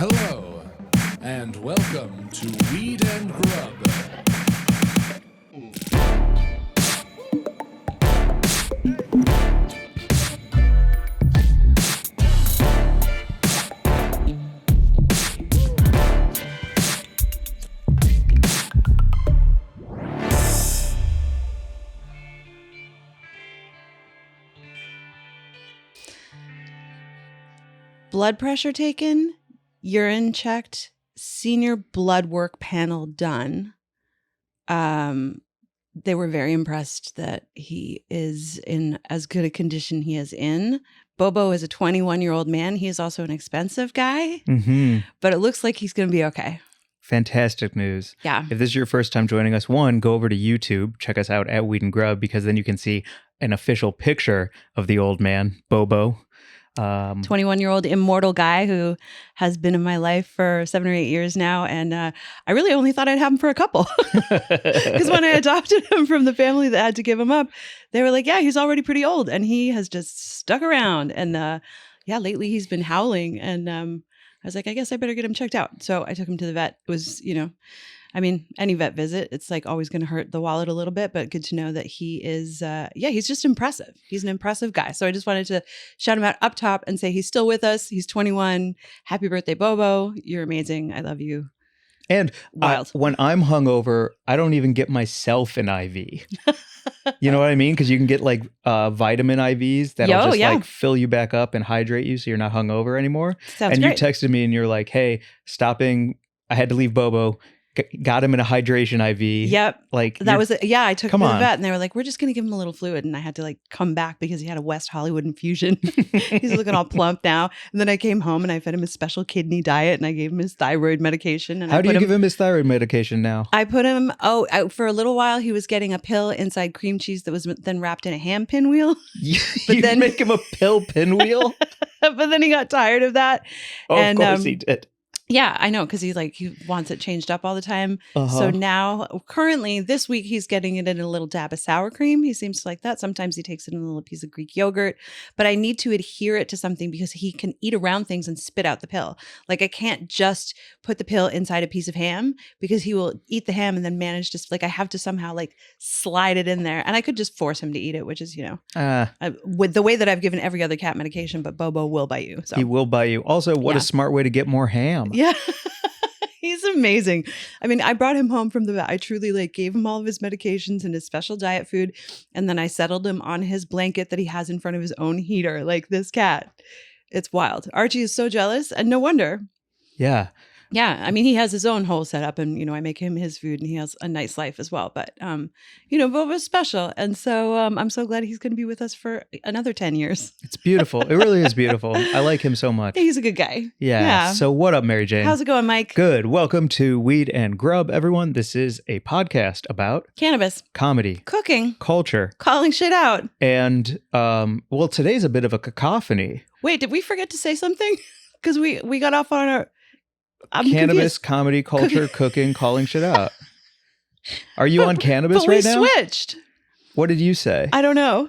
Hello, and welcome to Weed and Grub. Blood pressure taken, urine checked, senior blood work panel done. They were very impressed that he is in as good a condition he is in. Bobo is a 21-year-old man. He is also an expensive guy, but it looks like he's going to be okay. Fantastic news. Yeah. If this is your first time joining us, go over to YouTube, check us out at Weed and Grub, because then you can see an official picture of the old man, Bobo. 21-year-old immortal guy who has been in my life for 7 or 8 years now. And I really only thought I'd have him for a couple. Because when I adopted him from the family that had to give him up, they were like, yeah, he's already pretty old. And he has just stuck around. And lately he's been howling. And I was like, I guess I better get him checked out. So I took him to the vet. It was, any vet visit, it's like always going to hurt the wallet a little bit, but good to know that he is, he's just impressive. He's an impressive guy. So I just wanted to shout him out up top and say he's still with us. He's 21. Happy birthday, Bobo. You're amazing. I love you. And when I'm hungover, I don't even get myself an IV. You know what I mean? Because you can get like vitamin IVs that'll like fill you back up and hydrate you so you're not hungover anymore. Sounds and great. You texted me and you're like, hey, stopping. I had to leave Bobo. Got him in a hydration IV. Yep. Like that was I took him to the vet and they were like, we're just going to give him a little fluid. And I had to like come back because he had a West Hollywood infusion. He's looking all plump now. And then I came home and I fed him a special kidney diet and I gave him his thyroid medication. And how do you give him his thyroid medication now? I put him, for a little while, he was getting a pill inside cream cheese that was then wrapped in a ham pinwheel. But then make him a pill pinwheel? But then he got tired of that. Oh, and, of course he did. Yeah, I know, because he wants it changed up all the time. So now, currently, this week, he's getting it in a little dab of sour cream. He seems to like that. Sometimes he takes it in a little piece of Greek yogurt. But I need to adhere it to something because he can eat around things and spit out the pill. Like, I can't just put the pill inside a piece of ham because he will eat the ham and then manage to, I have to somehow, slide it in there. And I could just force him to eat it, which is, with the way that I've given every other cat medication, but Bobo will bite you. So. He will bite you. Also, what a smart way to get more ham. Yeah, he's amazing. I mean, I brought him home from the vet. I truly gave him all of his medications and his special diet food. And then I settled him on his blanket that he has in front of his own heater, like this cat. It's wild. Archie is so jealous, and no wonder. Yeah. Yeah, I mean, he has his own whole setup and, I make him his food and he has a nice life as well. But, Bobo's special. And so I'm so glad he's going to be with us for another 10 years. It's beautiful. It really is beautiful. I like him so much. He's a good guy. Yeah. So what up, Mary Jane? How's it going, Mike? Good. Welcome to Weed and Grub, everyone. This is a podcast about cannabis, comedy, cooking, culture, calling shit out. And, today's a bit of a cacophony. Wait, did we forget to say something? Because we got off on our... Cannabis, confused. Comedy, culture, cooking, calling shit out. Are you on cannabis right now? We switched. What did you say? I don't know.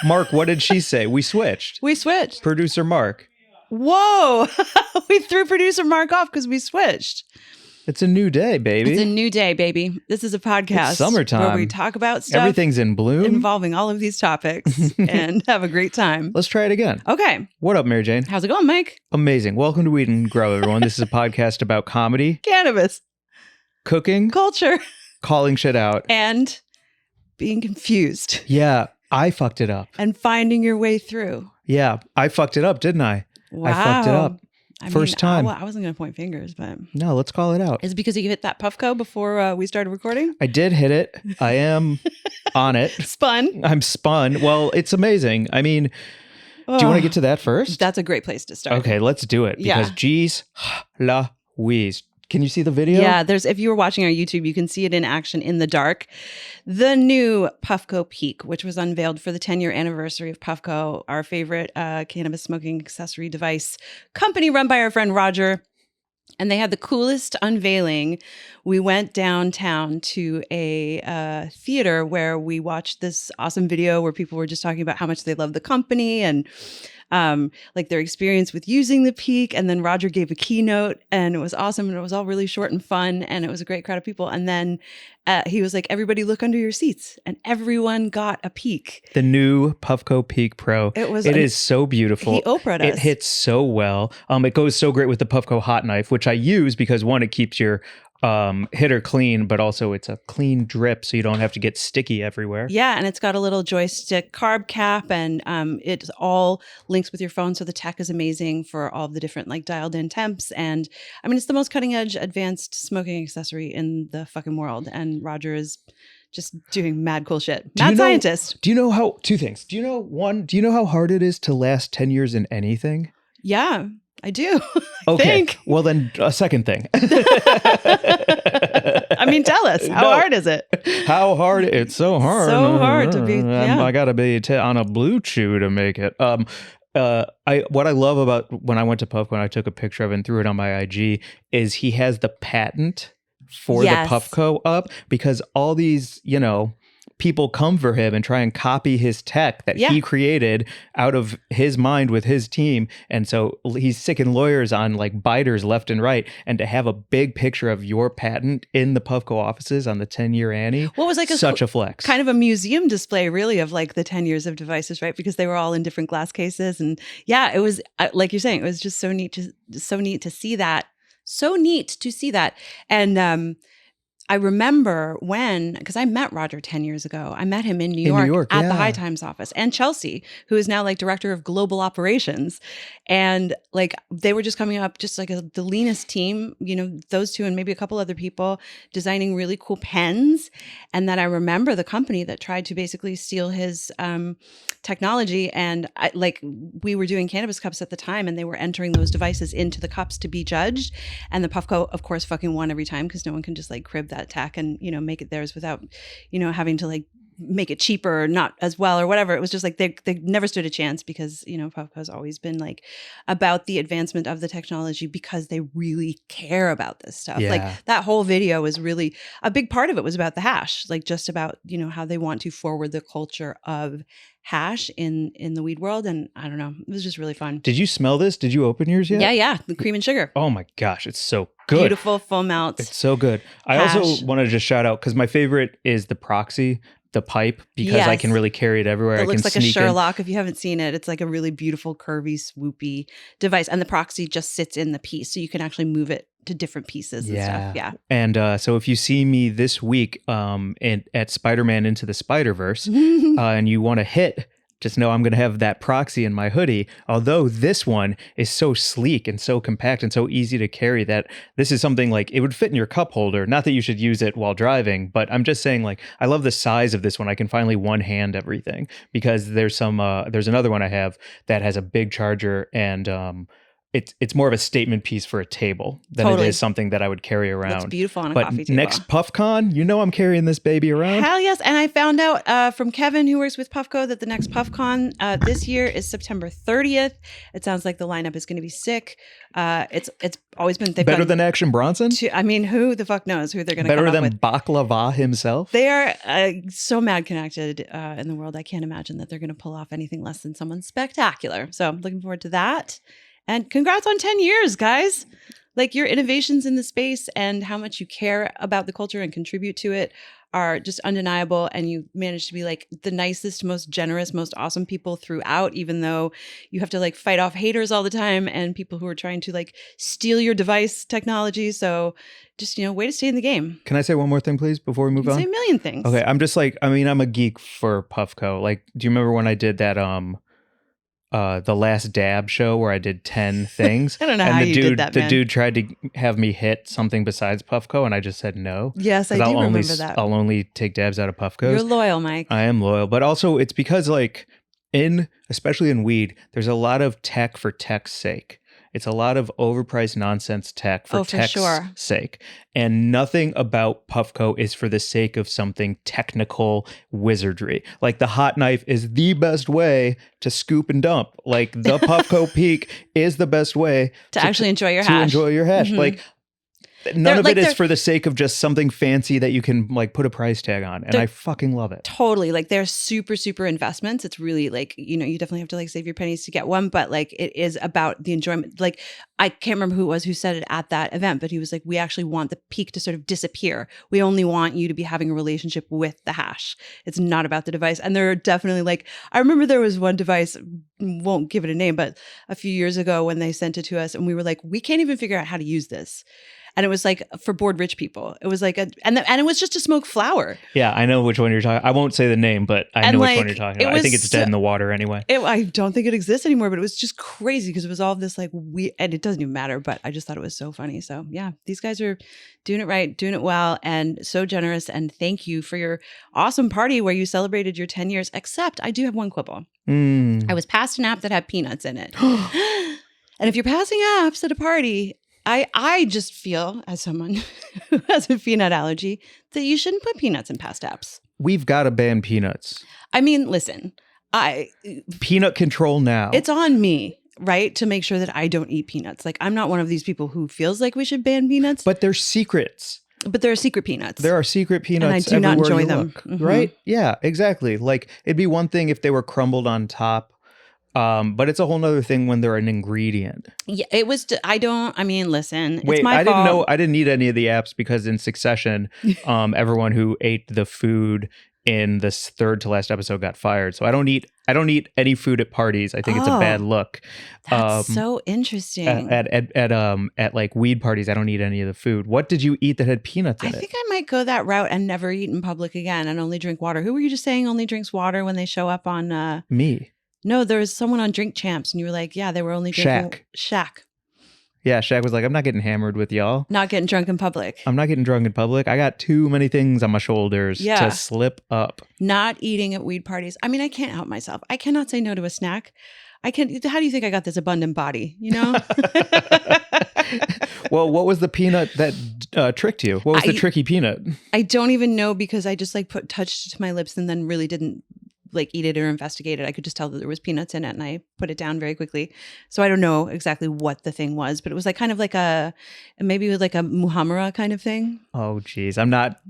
Mark, what did she say? We switched. We switched. Producer Mark. Whoa. We threw producer Mark off because we switched. It's a new day, baby. It's a new day, baby. This is a podcast. It's summertime. Where we talk about stuff. Everything's in bloom. Involving all of these topics and have a great time. Let's try it again. Okay. What up, Mary Jane? How's it going, Mike? Amazing. Welcome to Weed and Grow, everyone. This is a podcast about comedy, cannabis, cooking, culture, calling shit out, and being confused. Yeah, I fucked it up. And finding your way through. Yeah, I fucked it up, didn't I? Wow. I fucked it up. First time. I wasn't going to point fingers, but... No, let's call it out. Is it because you hit that Puffco before we started recording? I did hit it. I am on it. Spun. I'm spun. Well, it's amazing. I mean, do you want to get to that first? That's a great place to start. Okay, let's do it. Because geez, Louise. Can you see the video? Yeah, if you were watching our YouTube, you can see it in action in the dark. The new Puffco Peak, which was unveiled for the 10-year anniversary of Puffco, our favorite cannabis smoking accessory device company run by our friend Roger. And they had the coolest unveiling. We went downtown to a theater where we watched this awesome video where people were just talking about how much they love the company. And like their experience with using the peak. And then Roger gave a keynote and it was awesome. And it was all really short and fun. And it was a great crowd of people. And then he was like, everybody look under your seats. And everyone got a peak. The new Puffco Peak Pro. It is so beautiful. He Oprah'd us. It hits so well. It goes so great with the Puffco hot knife, which I use because one, it keeps your hitter clean, but also it's a clean drip so you don't have to get sticky everywhere. Yeah, and it's got a little joystick carb cap, and it all links with your phone, so the tech is amazing for all of the different like dialed in temps. And I mean, it's the most cutting edge advanced smoking accessory in the fucking world, and Roger is just doing mad cool shit. Mad scientist. Do you know how, two things. Do you know how hard it is to last 10 years in anything? Yeah, I do. Okay. Think. Well, then a second thing. I mean, tell us. How hard is it? How hard? It's so hard. So hard to be. Yeah. I got to be on a blue chew to make it. What I love about when I went to Puffco and I took a picture of it and threw it on my IG is he has the patent for the Puffco up, because all these, people come for him and try and copy his tech that he created out of his mind with his team. And so he's sicking lawyers on like biters left and right. And to have a big picture of your patent in the Puffco offices on the 10-year Annie, what was like such a flex. Kind of a museum display really of like the 10 years of devices, right? Because they were all in different glass cases. And yeah, it was like you're saying, it was just so neat to see that. So neat to see that. And I remember because I met Roger 10 years ago. I met him in New York at the High Times office, and Chelsea, who is now like director of global operations. And like they were just coming up, just like the leanest team, those two and maybe a couple other people designing really cool pens. And then I remember the company that tried to basically steal his technology. And we were doing cannabis cups at the time, and they were entering those devices into the cups to be judged. And the Puffco, of course, fucking won every time, because no one can just like crib that tech and make it theirs without having to like make it cheaper or not as well or whatever. It was just like they never stood a chance, because Puffco's always been like about the advancement of the technology, because they really care about this stuff. Like that whole video was really a big part of it was about the hash, like just about how they want to forward the culture of hash in the weed world. And I don't know, it was just really fun. Did you smell this? Did you open yours yet? Yeah, the cream and sugar. Oh my gosh, it's so good. Beautiful full melt. It's so good. Hash. I also want to just shout out, because my favorite is the Proxy, the pipe, because I can really carry it everywhere. It looks like a Sherlock. If you haven't seen it, it's like a really beautiful, curvy, swoopy device. And the Proxy just sits in the piece, so you can actually move it to different pieces and stuff. Yeah. And so if you see me this week at Spider-Man Into the Spider-Verse and you want to hit, just know I'm going to have that Proxy in my hoodie. Although this one is so sleek and so compact and so easy to carry that this is something like it would fit in your cup holder. Not that you should use it while driving, but I'm just saying, like, I love the size of this one. I can finally one hand everything, because there's another one I have that has a big charger, and it's more of a statement piece for a table than it is something that I would carry around. Looks beautiful on a coffee table. Next PuffCon, I'm carrying this baby around. Hell yes. And I found out from Kevin, who works with Puffco, that the next PuffCon this year is September 30th. It sounds like the lineup is going to be sick. It's always been better than Action Bronson. Who the fuck knows who they're going to come up with? Better than Baklava himself. They are so mad connected in the world. I can't imagine that they're going to pull off anything less than someone spectacular. So I'm looking forward to that. And congrats on 10 years, guys. Like, your innovations in the space and how much you care about the culture and contribute to it are just undeniable. And you managed to be like the nicest, most generous, most awesome people throughout, even though you have to like fight off haters all the time and people who are trying to like steal your device technology. So just, way to stay in the game. Can I say one more thing, please, before we move on? Say a million things. Okay. I'm just like, I'm a geek for Puffco. Like, do you remember when I did that, the Last Dab show where I did 10 things? I don't know how you did that, man. The dude tried to have me hit something besides Puffco, and I just said no. Yes, I do remember that. I'll only take dabs out of Puffcos. You're loyal, Mike. I am loyal, but also it's because like especially in weed, there's a lot of tech for tech's sake. It's a lot of overpriced nonsense tech for tech's sake. And nothing about Puffco is for the sake of something technical wizardry. Like, the hot knife is the best way to scoop and dump. Like, the Puffco Peak is the best way to actually enjoy your hash. To enjoy your hash. Mm-hmm. Like, None of it is for the sake of just something fancy that you can like put a price tag on. And I fucking love it. Totally. Like they're super, super investments. It's really like, you definitely have to like save your pennies to get one, but like it is about the enjoyment. Like I can't remember who it was who said it at that event, but he was like, we actually want the peak to sort of disappear. We only want you to be having a relationship with the hash. It's not about the device. And there are definitely like, I remember there was one device, won't give it a name, but a few years ago when they sent it to us and we were like, we can't even figure out how to use this. And it was like for bored rich people. It was like and it was just to smoke flower. Yeah, I know which one you're talking. I won't say the name, but I know which one you're talking about. I think it's dead in the water anyway. I don't think it exists anymore, but it was just crazy because it was all this like and it doesn't even matter, but I just thought it was so funny. So yeah, these guys are doing it right, doing it well, and so generous. And thank you for your awesome party where you celebrated your 10 years, except I do have one quibble. I was passed an app that had peanuts in it. And if you're passing apps at a party, I just feel, as someone who has a peanut allergy, that you shouldn't put peanuts in past apps. We've got to ban peanuts. I mean, listen, peanut control now. It's on me, right, to make sure that I don't eat peanuts. Like, I'm not one of these people who feels like we should ban peanuts. But they're secrets. But there are secret peanuts. There are secret peanuts. And I do not enjoy them. Mm-hmm. Right? Yeah, exactly. Like, it'd be one thing if they were crumbled on top. But it's a whole nother thing when they're an ingredient. Yeah, it was. Listen. Wait, it's my I didn't fault. know. I didn't eat any of the apps because in succession, everyone who ate the food in this third to last episode got fired. So I don't eat any food at parties. I think it's a bad look. That's so interesting. At like weed parties, I don't eat any of the food. What did you eat that had peanuts in it? I think I might go that route and never eat in public again and only drink water. Who were you just saying only drinks water when they show up on? Me. No, there was someone on Drink Champs, and you were like, yeah, they were only drinking Shaq. Yeah, Shaq was like, I'm not getting hammered with y'all. Not getting drunk in public. I'm not getting drunk in public. I got too many things on my shoulders to slip up. Not eating at weed parties. I mean, I can't help myself. I cannot say no to a snack. How do you think I got this abundant body, you know? Well, what was the peanut that tricked you? What was the tricky peanut? I don't even know because I just like touched it to my lips and then really didn't like eat it or investigate it. I could just tell that there was peanuts in it and I put it down very quickly. So I don't know exactly what the thing was, but it was like kind of like maybe like a muhammara kind of thing. Oh geez. I'm not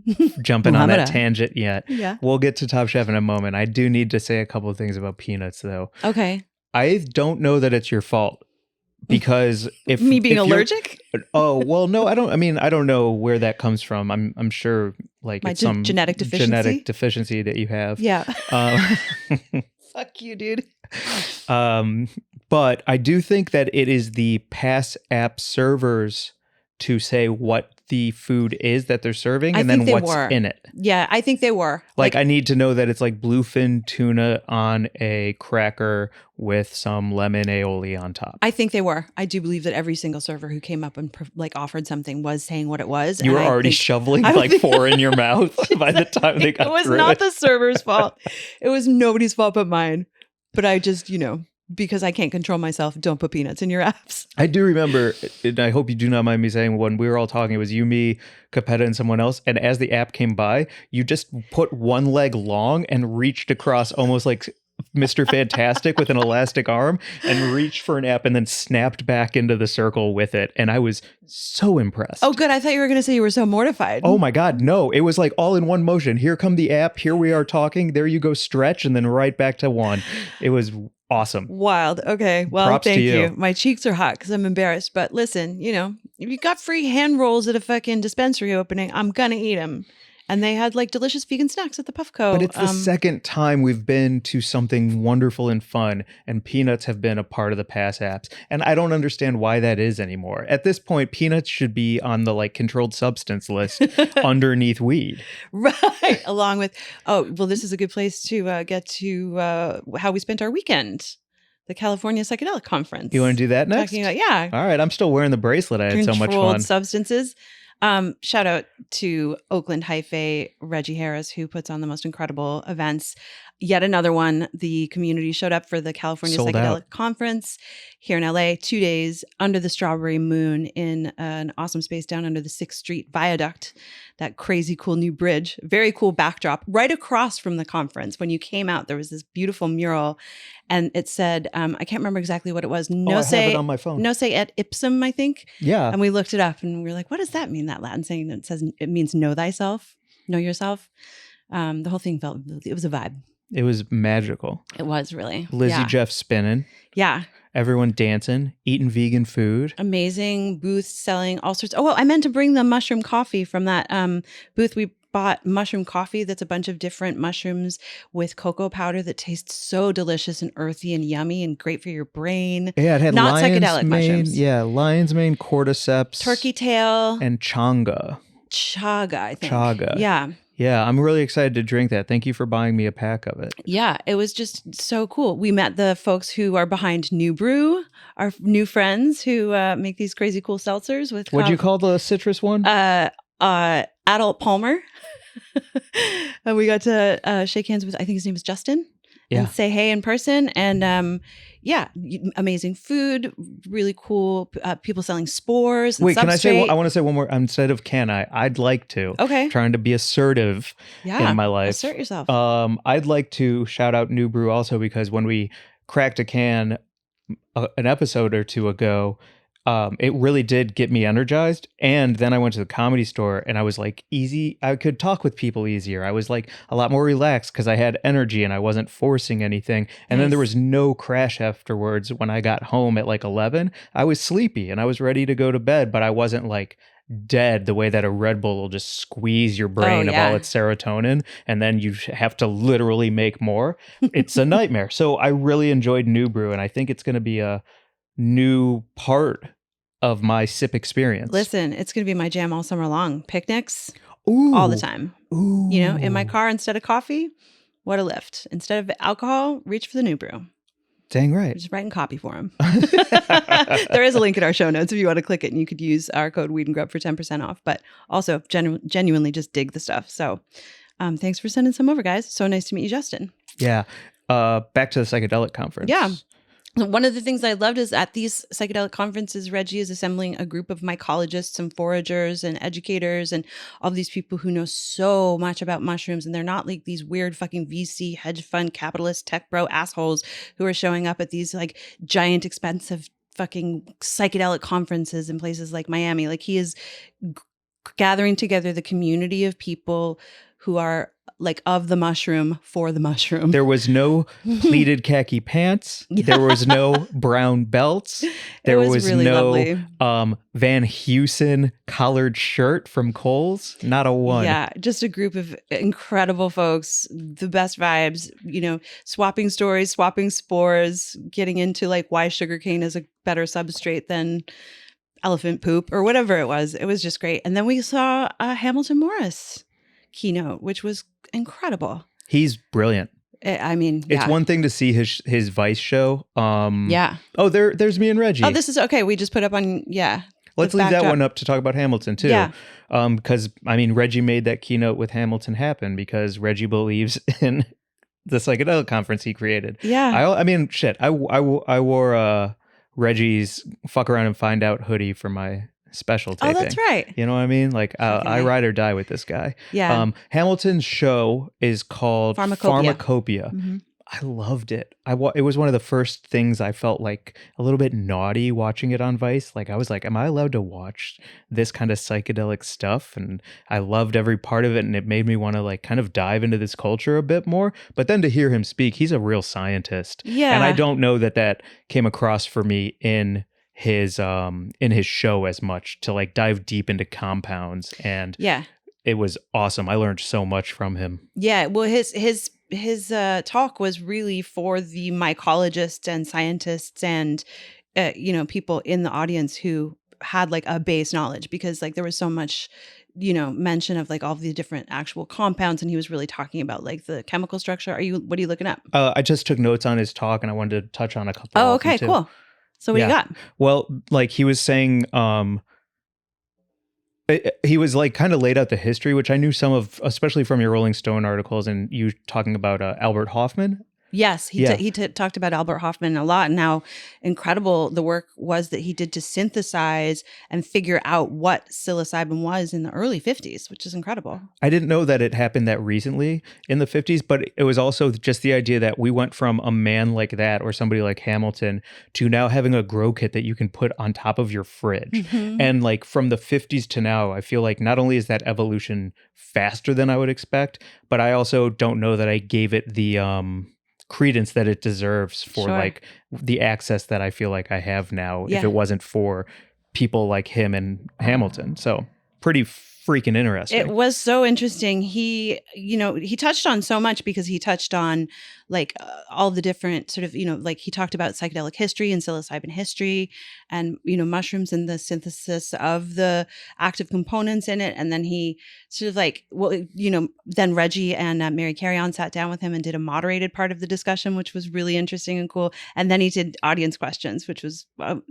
jumping on that tangent yet. Yeah. We'll get to Top Chef in a moment. I do need to say a couple of things about peanuts though. Okay. I don't know that it's your fault. Because if me being allergic? Oh, well, no, I don't know where that comes from. I'm sure like it's some genetic deficiency that you have. Yeah. Fuck you, dude. But I do think that it is the Pass app servers to say what the food is that they're serving and then what's in it. Yeah, I think they were. Like I need to know that it's like bluefin tuna on a cracker with some lemon aioli on top. I think they were. I do believe that every single server who came up and like offered something was saying what it was. You were already shoveling like 4 in your mouth by the time they got through it. It was not the server's fault. It was nobody's fault but mine. But I just, because I can't control myself, don't put peanuts in your apps. I do remember, and I hope you do not mind me saying, when we were all talking, it was you, me, Capetta, and someone else. And as the app came by, you just put one leg long and reached across almost like Mr. Fantastic with an elastic arm and reached for an app and then snapped back into the circle with it. And I was so impressed. Oh, good. I thought you were going to say you were so mortified. Oh my God. No, it was like all in one motion. Here come the app. Here we are talking. There you go. Stretch. And then right back to one. It was awesome. Wild. Okay. Well, Props thank to you. My cheeks are hot because I'm embarrassed. But listen, if you got free hand rolls at a fucking dispensary opening, I'm going to eat them. And they had like delicious vegan snacks at the Puffco. But it's the second time we've been to something wonderful and fun, and peanuts have been a part of the Pass apps. And I don't understand why that is anymore. At this point, peanuts should be on the like controlled substance list underneath weed. Right. Along with, this is a good place to get to how we spent our weekend. The California Psychedelic Conference. You want to do that next? Yeah. All right. I'm still wearing the bracelet. I had so much fun. Controlled substances. Shout out to Oakland Hyphae, Reggie Harris, who puts on the most incredible events. Yet another one. The community showed up for the California Sold Psychedelic out. Conference here in LA, 2 days under the strawberry moon in an awesome space down under the 6th Street Viaduct, that crazy cool new bridge, very cool backdrop right across from the conference. When you came out, there was this beautiful mural and it said, I can't remember exactly what it was. I have it on my phone. Nose et ipsum, I think. Yeah. And we looked it up and we were like, what does that mean, that Latin saying that says it means know thyself, know yourself? The whole thing it was a vibe. It was magical. It was really. Lizzie Jeff spinning. Yeah. Everyone dancing, eating vegan food. Amazing booths selling all sorts. Oh, well, I meant to bring the mushroom coffee from that booth. We bought mushroom coffee that's a bunch of different mushrooms with cocoa powder that tastes so delicious and earthy and yummy and great for your brain. Yeah, it had not lion's psychedelic mane, mushrooms. Yeah, lion's mane, cordyceps, turkey tail, and chaga. I think. Chaga. Yeah. Yeah, I'm really excited to drink that. Thank you for buying me a pack of it. Yeah, it was just so cool. We met the folks who are behind New Brew, our new friends who make these crazy cool seltzers with. What'd you call the citrus one? Adult Palmer. And we got to shake hands with, I think his name is Justin. Yeah. And say hey in person. And amazing food, really cool people selling spores. And Wait, can I say? substrate. I want to say one more. Instead of can I? I'd like to. Okay. Trying to be assertive in my life. Assert yourself. I'd like to shout out New Brew also because when we cracked a can an episode or two ago, it really did get me energized. And then I went to the Comedy Store and I was like easy. I could talk with people easier. I was like a lot more relaxed because I had energy and I wasn't forcing anything. And then there was no crash afterwards. When I got home at like 11, I was sleepy and I was ready to go to bed, but I wasn't like dead the way that a Red Bull will just squeeze your brain of all its serotonin and then you have to literally make more. It's a nightmare. So I really enjoyed New Brew and I think it's going to be a new part of my sip experience. Listen, it's going to be my jam all summer long. Picnics, Ooh. all the time. Ooh. You know, in my car instead of coffee, what a lift. Instead of alcohol, reach for the New Brew. Dang right. Just writing copy for him. There is a link in our show notes if you want to click it and you could use our code Weed and Grub for 10% off. But also genuinely just dig the stuff. So thanks for sending some over, guys. So nice to meet you, Justin. Yeah. Back to the psychedelic conference. Yeah. One of the things I loved is at these psychedelic conferences, Reggie is assembling a group of mycologists and foragers and educators and all these people who know so much about mushrooms. And they're not like these weird fucking VC, hedge fund, capitalist, tech bro assholes who are showing up at these like giant, expensive fucking psychedelic conferences in places like Miami. Like he is gathering together the community of people who are like of the mushroom for the mushroom. There was no pleated khaki pants. There was no brown belts. There was really no lovely. Van Heusen collared shirt from Kohl's. Not a one. Yeah, just a group of incredible folks, the best vibes, you know, swapping stories, swapping spores, getting into like why sugarcane is a better substrate than elephant poop or whatever it was. It was just great. And then we saw Hamilton Morris keynote, which was incredible. He's brilliant. I mean, it's one thing to see his Vice show. Yeah. Oh, there's me and Reggie. Oh, this is okay. We just put up on Let's leave that one up to talk about Hamilton too. Yeah. Because I mean, Reggie made that keynote with Hamilton happen because Reggie believes in the psychedelic conference he created. Yeah. I mean, shit. I wore Reggie's fuck around and find out hoodie for my special taping. Oh, that's right. You know what I mean? Like I ride or die with this guy. Yeah. Hamilton's show is called Pharmacopoeia. Mm-hmm. I loved it. It was one of the first things I felt like a little bit naughty watching it on Vice. Like I was like, am I allowed to watch this kind of psychedelic stuff? And I loved every part of it. And it made me want to like kind of dive into this culture a bit more. But then to hear him speak, he's a real scientist. Yeah. And I don't know that came across for me in his show as much, to like dive deep into compounds. And it was awesome. I learned so much from him. Yeah. Well, his talk was really for the mycologists and scientists and people in the audience who had like a base knowledge, because like there was so much mention of like all the different actual compounds, and he was really talking about like the chemical structure. What are you looking up? I just took notes on his talk and I wanted to touch on a couple. Oh, okay, cool. So what do you got? Well, like he was saying, he was like kind of laid out the history, which I knew some of, especially from your Rolling Stone articles and you talking about Albert Hofmann. Yes, he talked about Albert Hofmann a lot and how incredible the work was that he did to synthesize and figure out what psilocybin was in the early 50s, which is incredible. I didn't know that it happened that recently in the 50s, but it was also just the idea that we went from a man like that or somebody like Hamilton to now having a grow kit that you can put on top of your fridge. Mm-hmm. And like from the 50s to now, I feel like not only is that evolution faster than I would expect, but I also don't know that I gave it the credence that it deserves for like the access that I feel like I have now if it wasn't for people like him and Hamilton. So pretty freaking interesting. It was so interesting. He touched on so much because he touched on like all the different sort of, like he talked about psychedelic history and psilocybin history and, mushrooms and the synthesis of the active components in it. And then he sort of like, then Reggie and Mary Carry-On sat down with him and did a moderated part of the discussion, which was really interesting and cool. And then he did audience questions, which was, and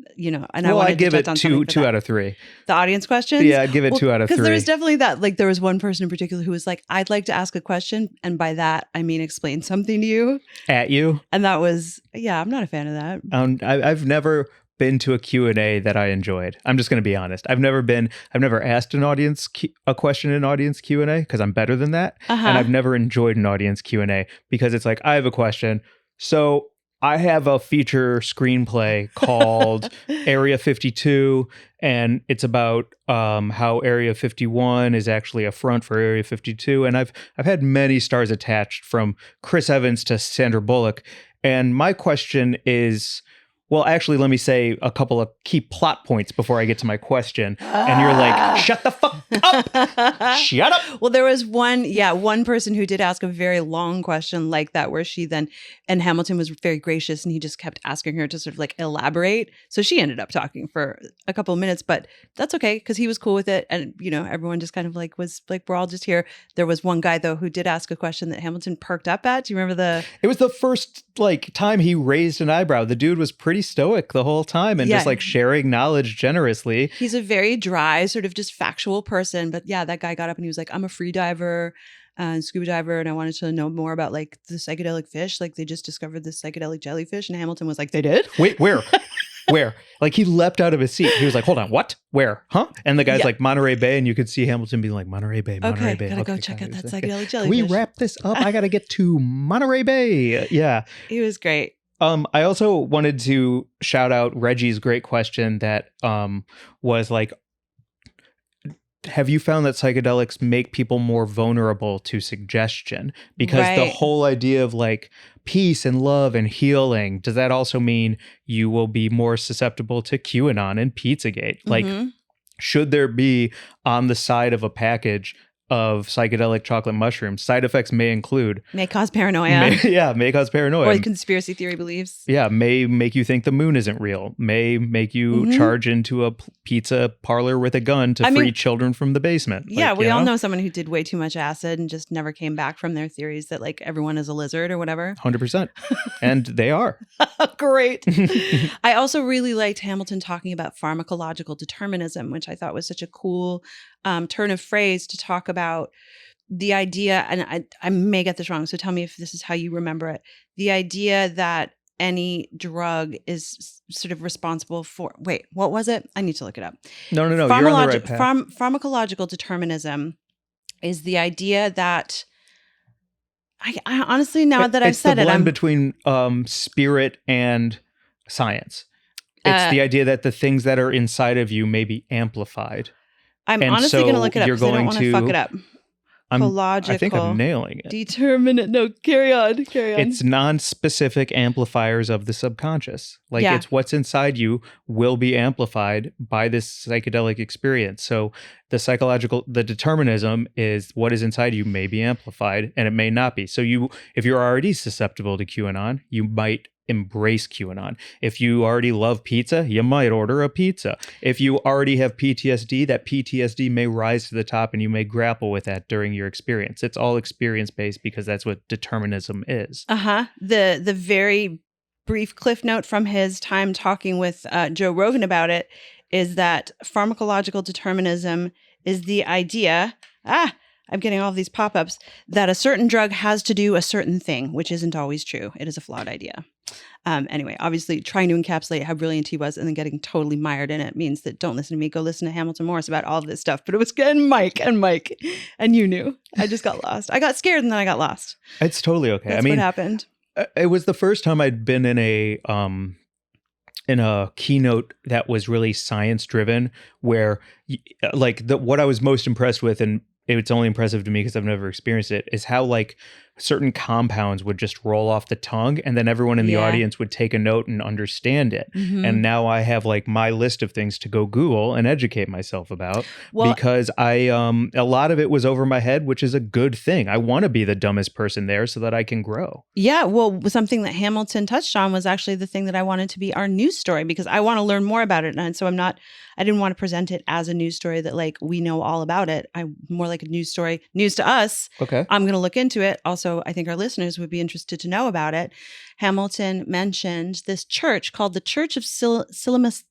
I wanted I'd give to it two out of 3. The audience questions? Yeah, I'd give it 2 out of 3. Because there was definitely that, like there was one person in particular who was like, I'd like to ask a question. And by that, I mean, explain something to you. At you. And that was, I'm not a fan of that. I've never been to a Q&A that I enjoyed. I'm just going to be honest. I've never asked an audience a question in audience Q&A because I'm better than that. Uh-huh. And I've never enjoyed an audience Q&A because it's like, I have a question. So I have a feature screenplay called Area 52, and it's about how Area 51 is actually a front for Area 52. And I've had many stars attached from Chris Evans to Sandra Bullock. And my question is, well, actually, let me say a couple of key plot points before I get to my question. And you're like, shut the fuck up. Shut up. Well, there was one person who did ask a very long question like that, where she then, and Hamilton was very gracious and he just kept asking her to sort of like elaborate. So she ended up talking for a couple of minutes, but that's okay because he was cool with it. And, everyone just kind of like was like, we're all just here. There was one guy, though, who did ask a question that Hamilton perked up at. Do you remember It was the first time he raised an eyebrow. The dude was pretty stoic the whole time and just like sharing knowledge generously. He's a very dry, sort of just factual person. But that guy got up and he was like, I'm a free diver and scuba diver, and I wanted to know more about like the psychedelic fish. Like they just discovered this psychedelic jellyfish. And Hamilton was like, they did? Wait, where? Where? Like he leapt out of his seat. He was like, hold on, what? Where? Huh? And the guy's like, Monterey Bay. And you could see Hamilton being like, Monterey Bay, Monterey Bay. Gotta go check out that psychedelic jellyfish. Can we wrap this up? I got to get to Monterey Bay. Yeah. He was great. I also wanted to shout out Reggie's great question that was like, have you found that psychedelics make people more vulnerable to suggestion? Because the whole idea of like peace and love and healing, does that also mean you will be more susceptible to QAnon and Pizzagate? Mm-hmm. Like, should there be on the side of a package of psychedelic chocolate mushrooms, side effects may cause paranoia. May cause paranoia. Or conspiracy theory beliefs. Yeah, may make you think the moon isn't real. May make you charge into a pizza parlor with a gun to free children from the basement. Yeah, we all know someone who did way too much acid and just never came back from their theories that like everyone is a lizard or whatever. 100%. And they are. Great. I also really liked Hamilton talking about pharmacological determinism, which I thought was such a cool turn of phrase to talk about the idea, and I may get this wrong, so tell me if this is how you remember it. The idea that any drug is sort of responsible for, wait, what was it? I need to look it up. No, you're on the right path. Pharmacological determinism is the idea that I honestly, now that I've said it, I'm between spirit and science. It's the idea that the things that are inside of you may be amplified. I'm honestly going to look it up because I don't want to fuck it up. I think I'm nailing it. Determinate. No, carry on. It's non-specific amplifiers of the subconscious. Like it's what's inside you will be amplified by this psychedelic experience. So the determinism is what is inside you may be amplified and it may not be. So if you're already susceptible to QAnon, you might embrace QAnon. If you already love pizza, you might order a pizza. If you already have PTSD, that PTSD may rise to the top and you may grapple with that during your experience. It's all experience-based because that's what determinism is. The very brief cliff note from his time talking with Joe Rogan about it is that pharmacological determinism is the idea, I'm getting all of these pop-ups, that a certain drug has to do a certain thing, which isn't always true. It is a flawed idea. Anyway, obviously trying to encapsulate how brilliant he was and then getting totally mired in it means that don't listen to me, go listen to Hamilton Morris about all of this stuff. But it was good, and Mike, and you knew. I just got lost. I got scared and then I got lost. It's totally okay. That's what happened. It was the first time I'd been in a keynote that was really science driven, where what I was most impressed with, and it's only impressive to me because I've never experienced it, is how like certain compounds would just roll off the tongue and then everyone in the audience would take a note and understand it. Mm-hmm. And now I have like my list of things to go Google and educate myself about because a lot of it was over my head, which is a good thing. I want to be the dumbest person there so that I can grow. Yeah. Well, something that Hamilton touched on was actually the thing that I wanted to be our news story, because I want to learn more about it. And so I didn't want to present it as a news story that like we know all about it. I'm more like a news story, news to us. Okay. I'm going to look into it. Also, I think our listeners would be interested to know about it. Hamilton mentioned this church called the Church of Silamethoxen.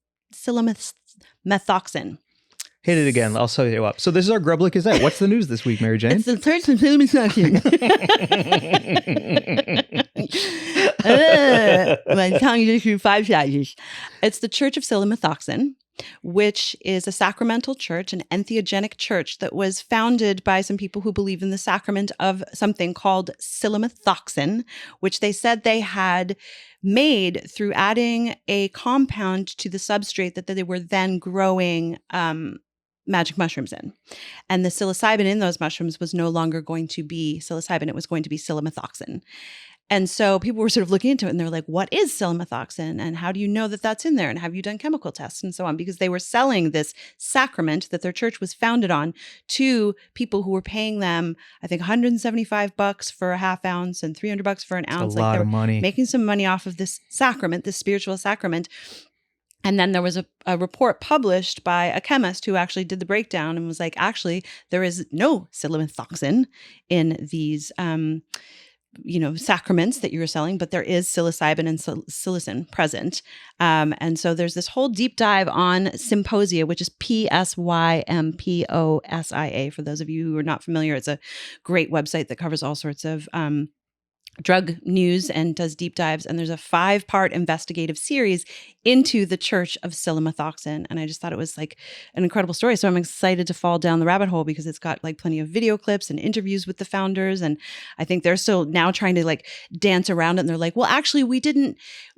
Hit it again. I'll set you up. So this is our Grub Is That. What's the news this week, Mary Jane? It's the Church of Silamethoxen. My tongue is through 5 sizes. It's the Church of Silamethoxen, which is a sacramental church, an entheogenic church that was founded by some people who believe in the sacrament of something called silamethoxen, which they said they had made through adding a compound to the substrate that they were then growing magic mushrooms in. And the psilocybin in those mushrooms was no longer going to be psilocybin, it was going to be silamethoxen. And so people were sort of looking into it and they're like, what is silamethoxen? And how do you know that that's in there? And have you done chemical tests and so on? Because they were selling this sacrament that their church was founded on to people who were paying them, I think, $175 for a half ounce and $300 for an ounce. That's a lot of money. Making some money off of this sacrament, this spiritual sacrament. And then there was a report published by a chemist who actually did the breakdown and was like, actually, there is no silamethoxen in these sacraments that you were selling, but there is psilocybin and psilocin present. And so there's this whole deep dive on Symposia, which is Psymposia. For those of you who are not familiar, it's a great website that covers all sorts of drug news and does deep dives. And there's a 5-part investigative series into the Church of Silamethoxen. And I just thought it was like an incredible story. So I'm excited to fall down the rabbit hole because it's got like plenty of video clips and interviews with the founders. And I think they're still now trying to like dance around it. And they're like, well, actually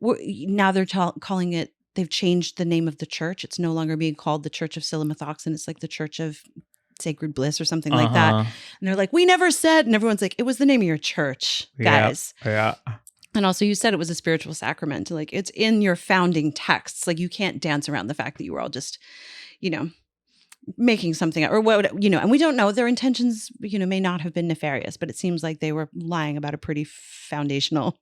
now they're calling it, they've changed the name of the church. It's no longer being called the Church of Silamethoxen. It's like the Church of Sacred Bliss or something like that. And they're like, we never said, and everyone's like, it was the name of your church, guys. Yeah. And also you said it was a spiritual sacrament. Like it's in your founding texts. Like you can't dance around the fact that you were all just, making something up or what, and we don't know their intentions, may not have been nefarious, but it seems like they were lying about a pretty foundational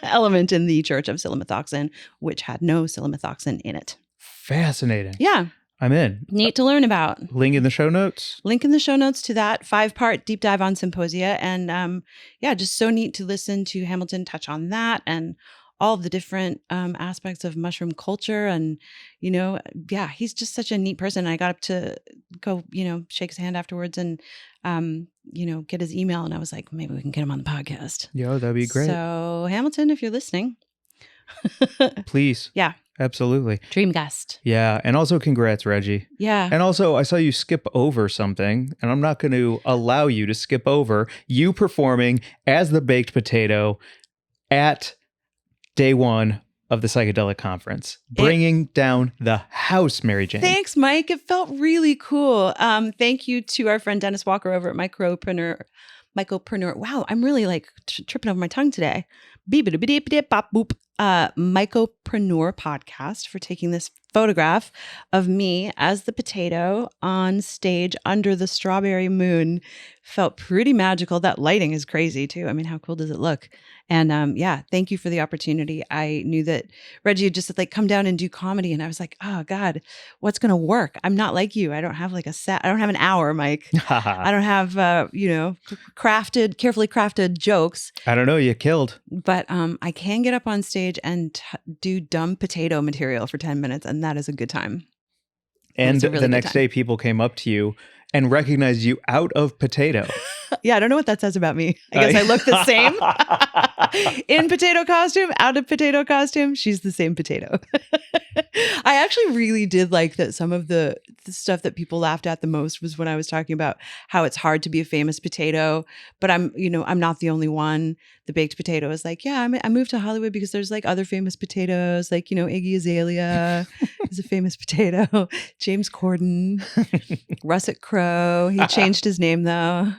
element in the Church of Silamethoxen, which had no silamethoxen in it. Fascinating. Yeah. I'm in. Neat to learn about. Link in the show notes. Link in the show notes to that 5-part deep dive on Symposia. And just so neat to listen to Hamilton touch on that and all of the different aspects of mushroom culture. And, he's just such a neat person. I got up to go, shake his hand afterwards and, get his email. And I was like, maybe we can get him on the podcast. Yo, that'd be great. So Hamilton, if you're listening. Please. Yeah. Absolutely. Dream guest. Yeah. And also congrats, Reggie. Yeah. And also I saw you skip over something, and I'm not going to allow you to skip over you performing as the baked potato at day 1 of the psychedelic conference, bringing down the house, Mary Jane. Thanks, Mike. It felt really cool. Thank you to our friend Dennis Walker over at Mycopreneur. Wow, I'm really like tripping over my tongue today. Mycopreneur podcast for taking this photograph of me as the potato on stage under the strawberry moon. Felt pretty magical. That lighting is crazy too. I mean, how cool does it look? And thank you for the opportunity. I knew that Reggie had just like come down and do comedy, and I was like, oh God, what's gonna work? I'm not like you. I don't have like a set. I don't have an hour, Mike. I don't have carefully crafted jokes. I don't know. You killed. But I can get up on stage and do dumb potato material for 10 minutes, and that is a good time. And really the next day, people came up to you and recognized you out of potato. Yeah, I don't know what that says about me. I guess I look the same. In potato costume, out of potato costume, she's the same potato. I actually really did like that some of the stuff that people laughed at the most was when I was talking about how it's hard to be a famous potato, but I'm not the only one. The baked potato is like, yeah, I moved to Hollywood because there's like other famous potatoes, like, Iggy Azalea is a famous potato. James Corden, Russet Crowe. He changed his name though.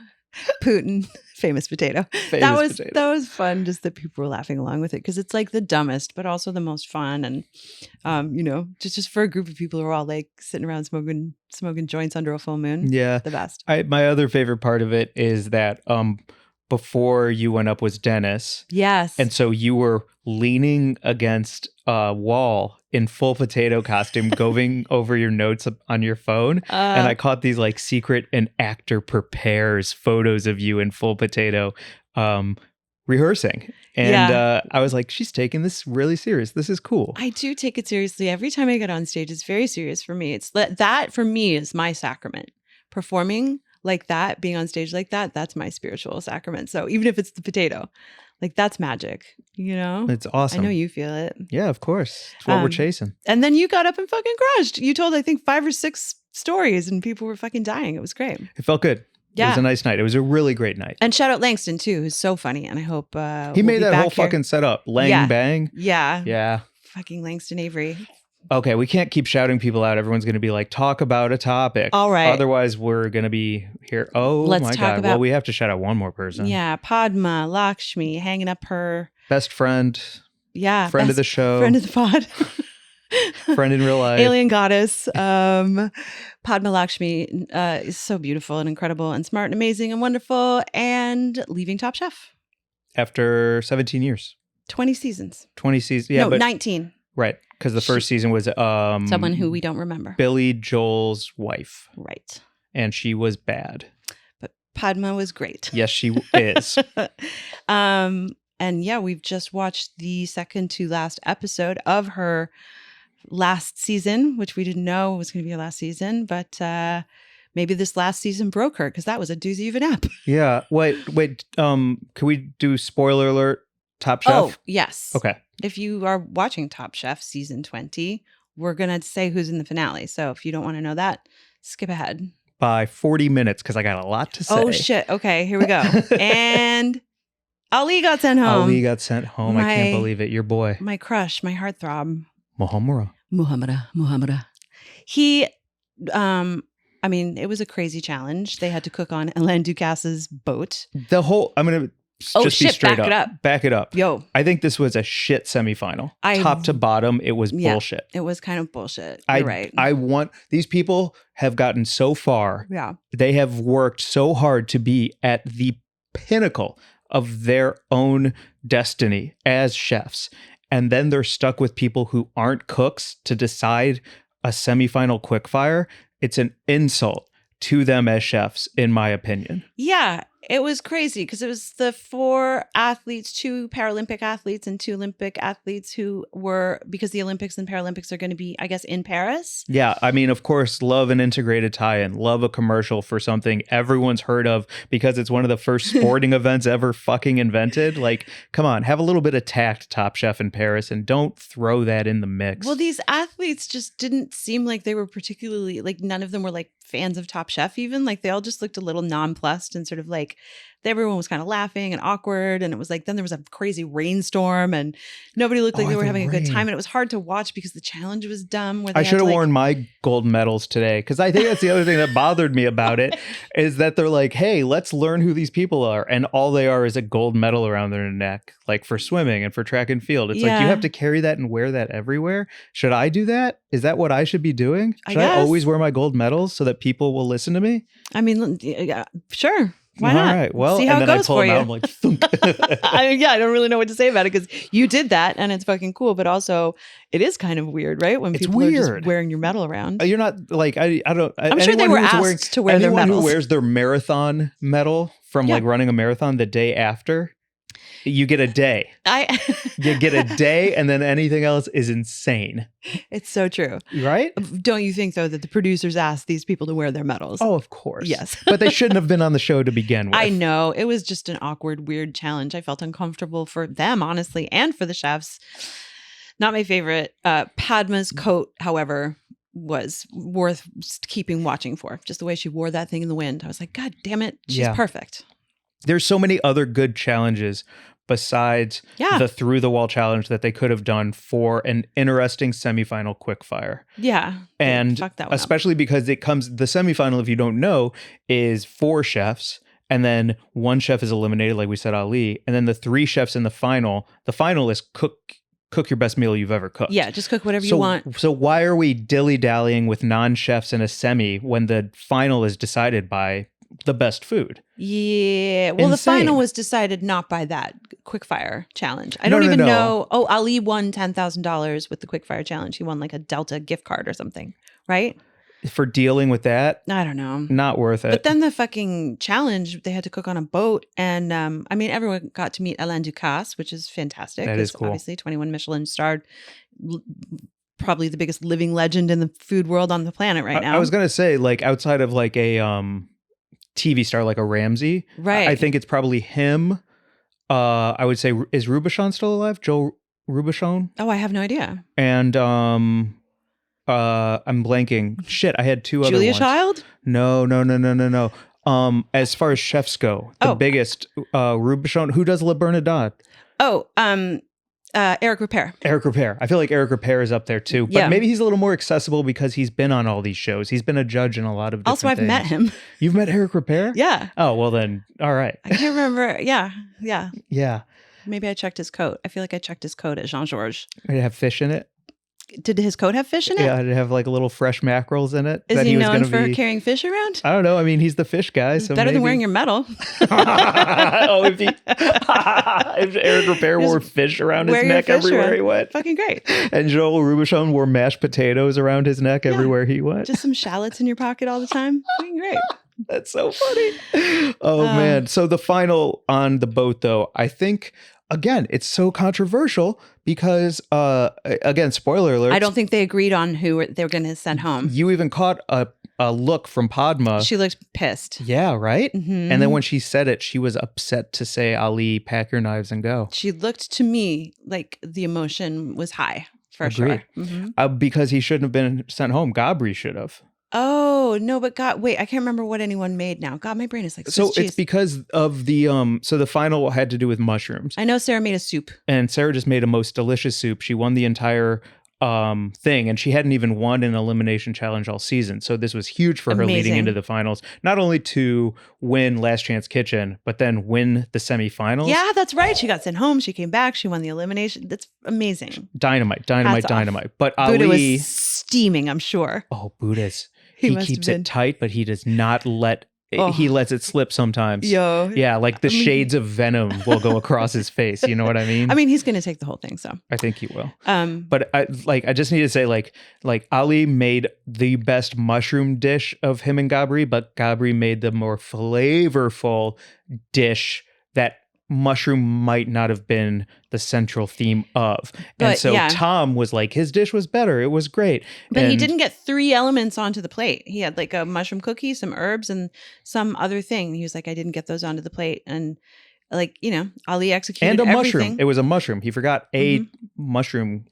Putin, famous potato. That was fun, just that people were laughing along with it because it's like the dumbest but also the most fun, and just for a group of people who are all like sitting around smoking joints under a full moon. Yeah, the best. My other favorite part of it is that before you went up was Dennis. Yes. And so you were leaning against a wall in full potato costume, going over your notes on your phone. And I caught these like secret and actor prepares photos of you in full potato rehearsing. And I was like, she's taking this really serious. This is cool. I do take it seriously. Every time I get on stage, it's very serious for me. It's that for me is my sacrament. Performing like that, being on stage like that, that's my spiritual sacrament. So even if it's the potato, like that's magic, It's awesome. I know you feel it. Yeah, of course. It's what we're chasing. And then you got up and fucking crushed. You told, I think, 5 or 6 stories and people were fucking dying. It was great. It felt good. Yeah. It was a nice night. It was a really great night. And shout out Langston too, who's so funny. And I hope he made that whole fucking setup. Bang. Yeah. Yeah. Fucking Langston Avery. Okay, we can't keep shouting people out. Everyone's going to be like, talk about a topic. All right. Otherwise, we're going to be here. Oh, Let's my talk God. About, well, we have to shout out one more person. Yeah, Padma, Lakshmi, hanging up her... best friend. Yeah. Friend of the show. Friend of the pod. Friend in real life. Alien goddess. Padma Lakshmi is so beautiful and incredible and smart and amazing and wonderful, and leaving Top Chef. After 17 years. 20 seasons. 20 seasons. Yeah, no, 19. Right. Because the first season was someone who we don't remember. Billy Joel's wife. Right. And she was bad. But Padma was great. Yes, she is. And yeah, we've just watched the second to last episode of her last season, which we didn't know was going to be her last season, but maybe this last season broke her because that was a doozy of an ep. Yeah. Wait. Can we do spoiler alert? Top Chef? Oh, yes. Okay. If you are watching Top Chef season 20, we're going to say who's in the finale. So if you don't want to know that, skip ahead. By 40 minutes because I got a lot to say. Oh, shit. Okay, here we go. And Ali got sent home. Ali got sent home. I can't believe it. Your boy. My crush, my heartthrob. Muhammad. He, it was a crazy challenge. They had to cook on Alain Ducasse's boat. I'm going to just be straight back up. Back it up. Yo. I think this was a shit semifinal. Top to bottom, it was bullshit. It was kind of bullshit. You're right. These people have gotten so far. Yeah. They have worked so hard to be at the pinnacle of their own destiny as chefs. And then they're stuck with people who aren't cooks to decide a semifinal quickfire. It's an insult to them as chefs, in my opinion. Yeah, it was crazy because it was the 4 athletes, 2 Paralympic athletes and 2 Olympic athletes who were, because the Olympics and Paralympics are going to be, I guess, in Paris. Yeah, I mean, of course, love an integrated tie-in, love a commercial for something everyone's heard of because it's one of the first sporting events ever fucking invented. Like, come on, have a little bit of tact, Top Chef in Paris, and don't throw that in the mix. Well, these athletes just didn't seem like they were particularly, like, none of them were like fans of Top Chef even. Like, they all just looked a little nonplussed and sort of like, everyone was kind of laughing and awkward, and it was like, then there was a crazy rainstorm and nobody looked like they were having a good time, and it was hard to watch because the challenge was dumb. I should have worn my gold medals today, because I think that's the other thing that bothered me about it is that they're like, hey, let's learn who these people are, and all they are is a gold medal around their neck, like for swimming and for track and field. It's like, you have to carry that and wear that everywhere. Should I do that? Is that what I should be doing? Should I always wear my gold medals so that people will listen to me? I mean, yeah, sure. Why not? All right. Well, see how and it then goes I pull for them you. out, I'm like, thunk. I don't really know what to say about it because you did that and it's fucking cool, but also it is kind of weird, right? When people are just wearing your medal around. You're not like, I don't. I'm sure they were asked to wear their medals. Anyone who wears their marathon medal from like running a marathon the day after. You get a day. You get a day, and then anything else is insane. It's so true. Right? Don't you think, though, that the producers asked these people to wear their medals? Oh, of course. Yes. But they shouldn't have been on the show to begin with. I know. It was just an awkward, weird challenge. I felt uncomfortable for them, honestly, and for the chefs. Not my favorite. Padma's coat, however, was worth watching for. Just the way she wore that thing in the wind. I was like, God damn it. She's perfect. There's so many other good challenges besides the through the wall challenge that they could have done for an interesting semifinal quickfire. Yeah. And especially because the semifinal, if you don't know, is 4 chefs. And then 1 chef is eliminated, like we said, Ali. And then the 3 chefs in the final is cook your best meal you've ever cooked. Yeah, just cook whatever you want. So why are we dilly-dallying with non-chefs in a semi when the final is decided by the best food? Yeah. Well, The final was decided not by that quickfire challenge. I don't even know. Oh, Ali won $10,000 with the quickfire challenge. He won like a Delta gift card or something, right? For dealing with that? I don't know. Not worth it. But then the fucking challenge, they had to cook on a boat. And everyone got to meet Alain Ducasse, which is fantastic. That is cool. Obviously, 21 Michelin starred, probably the biggest living legend in the food world on the planet right now. I was going to say, like, outside of like a TV star like a Ramsay, right? I think it's probably him. I would say, is Robuchon still alive? Joe Robuchon? Oh, I have no idea. And I'm blanking. Shit, I had 2 other ones. Julia Child? No. As far as chefs go, the biggest Robuchon. Who does Le Bernardin? Oh, Eric Ripert. Eric Ripert. I feel like Eric Ripert is up there too. But maybe he's a little more accessible because he's been on all these shows. He's been a judge in a lot of different things. Also, I've met him. You've met Eric Ripert? Yeah. Oh, well then, all right. I can't remember. Yeah. Yeah. Maybe I checked his coat. I feel like I checked his coat at Jean-Georges. Did it have fish in it? Did his coat have fish in it? Yeah, did it have like little fresh mackerels in it? Is he known for carrying fish around? I don't know. I mean, he's the fish guy. So better than wearing your medal. If Eric Ripert wore fish around his neck everywhere he went. Fucking great. And Joel Robuchon wore mashed potatoes around his neck everywhere he went. Just some shallots in your pocket all the time. Fucking great. That's so funny. Oh, man. So the final on the boat, though, I think... Again, it's so controversial because, again, spoiler alert. I don't think they agreed on who they were going to send home. You even caught a look from Padma. She looked pissed. Yeah, right? Mm-hmm. And then when she said it, she was upset to say, Ali, pack your knives and go. She looked to me like the emotion was high, for sure. Mm-hmm. Because he shouldn't have been sent home. Gabri should have. Oh, no, but God, wait, I can't remember what anyone made now. God, my brain is like, so it's because of the, so the final had to do with mushrooms. I know Sarah made a soup. And Sarah just made a most delicious soup. She won the entire thing, and she hadn't even won an elimination challenge all season. So this was huge for her leading into the finals, not only to win Last Chance Kitchen, but then win the semifinals. Yeah, that's right. She got sent home. She came back. She won the elimination. That's amazing. Dynamite. But Buddha Ali was steaming, I'm sure. Oh, Buddha's. He keeps it tight, but he does not let he lets it slip sometimes. Yeah, like the shades of venom will go across his face. You know what I mean? I mean, he's going to take the whole thing, so I think he will. But I just need to say, like Ali made the best mushroom dish of him and Gabri, but Gabri made the more flavorful dish that mushroom might not have been the central theme of. And so Tom was like, his dish was better. It was great. But he didn't get 3 elements onto the plate. He had like a mushroom cookie, some herbs, and some other thing. He was like, I didn't get those onto the plate. And like, Ali executed and a everything. Mushroom. It was a mushroom. He forgot a mushroom.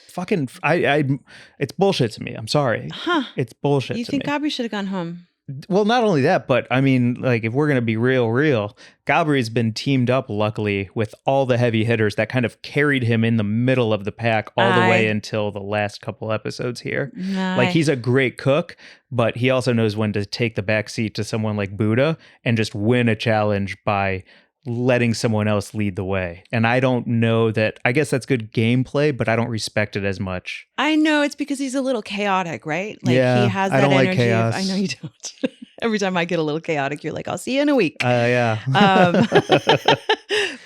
Fucking, it's bullshit to me. I'm sorry. Huh. It's bullshit to me. You think Gabri should have gone home? Well, not only that, but I mean, like, if we're going to be real, Gabri's been teamed up, luckily, with all the heavy hitters that kind of carried him in the middle of the pack all the way until the last couple episodes here. Like, he's a great cook, but he also knows when to take the back seat to someone like Buddha and just win a challenge by letting someone else lead the way. And I don't know that, I guess that's good gameplay, but I don't respect it as much. I know it's because he's a little chaotic, right? Like he has that I don't energy. like chaos. I know you don't. Every time I get a little chaotic, you're like, I'll see you in a week. Yeah.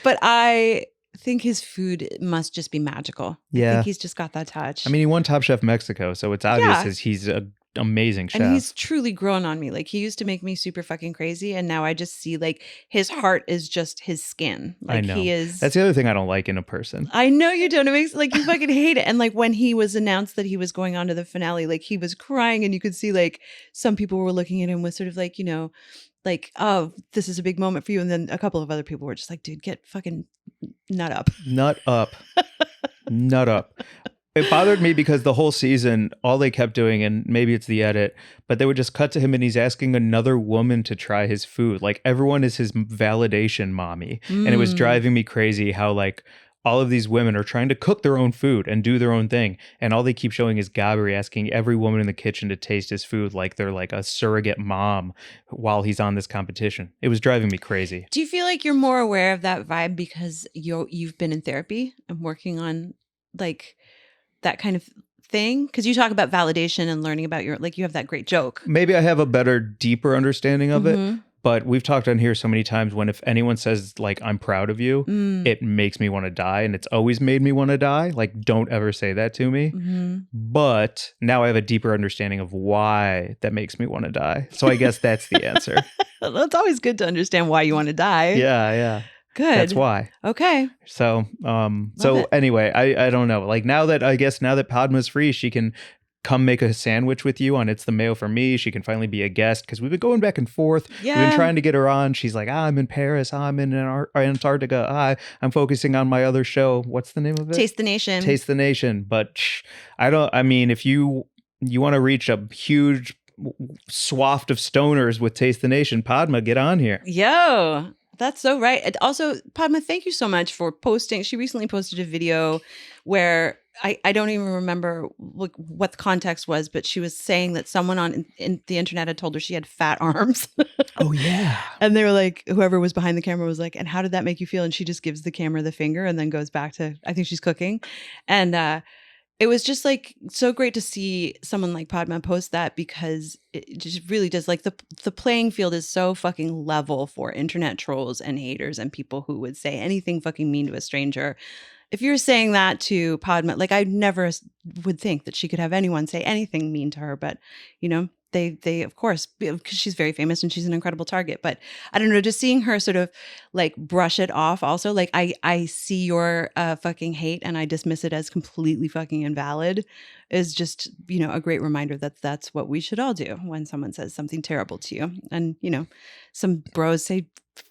But I think his food must just be magical. Yeah. I think he's just got that touch. I mean, he won Top Chef Mexico, so it's obvious he's a amazing chef. And he's truly grown on me. Like, he used to make me super fucking crazy, and now I just see like his heart is just his skin. Like, I know. He is. That's the other thing I don't like in a person. I know you don't. It makes like you fucking hate it. And like when he was announced that he was going on to the finale, like he was crying, and you could see like some people were looking at him with sort of like, like, oh, this is a big moment for you. And then a couple of other people were just like, dude, get fucking nut up. Nut up. Nut up. It bothered me because the whole season, all they kept doing, and maybe it's the edit, but they would just cut to him and he's asking another woman to try his food. Like, everyone is his validation mommy. And it was driving me crazy how like all of these women are trying to cook their own food and do their own thing. And all they keep showing is Gabri asking every woman in the kitchen to taste his food like they're like a surrogate mom while he's on this competition. It was driving me crazy. Do you feel like you're more aware of that vibe because you've been in therapy and working on like that kind of thing? Because you talk about validation and learning about you have that great joke. Maybe I have a better, deeper understanding of it. But we've talked on here so many times when if anyone says like, I'm proud of you, it makes me want to die. And it's always made me want to die. Like, don't ever say that to me. But now I have a deeper understanding of why that makes me want to die. So I guess that's the answer. It's always good to understand why you want to die. Yeah. Good. That's why. Okay. So, anyway, I don't know. Like, now that Padma's free, she can come make a sandwich with you on It's the Mayo for Me. She can finally be a guest because we've been going back and forth. Yeah. We've been trying to get her on. She's like, I'm in Paris. I'm in Antarctica. I'm focusing on my other show. What's the name of it? Taste the Nation. Taste the Nation. But if you want to reach a huge swath of stoners with Taste the Nation, Padma, get on here. Yo. That's so right. And also, Padma, thank you so much for posting. She recently posted a video where I don't even remember what the context was, but she was saying that someone in the internet had told her she had fat arms. Oh, yeah. And they were like, whoever was behind the camera was like, and how did that make you feel? And she just gives the camera the finger and then goes back to, I think she's cooking. And it was just like so great to see someone like Padma post that because it just really does like the playing field is so fucking level for internet trolls and haters and people who would say anything fucking mean to a stranger. If you're saying that to Padma, like I never would think that she could have anyone say anything mean to her, but they of course, because she's very famous and she's an incredible target. But I don't know, just seeing her sort of like brush it off also, like I see your fucking hate and I dismiss it as completely fucking invalid is just, a great reminder that that's what we should all do when someone says something terrible to you. And, some bros say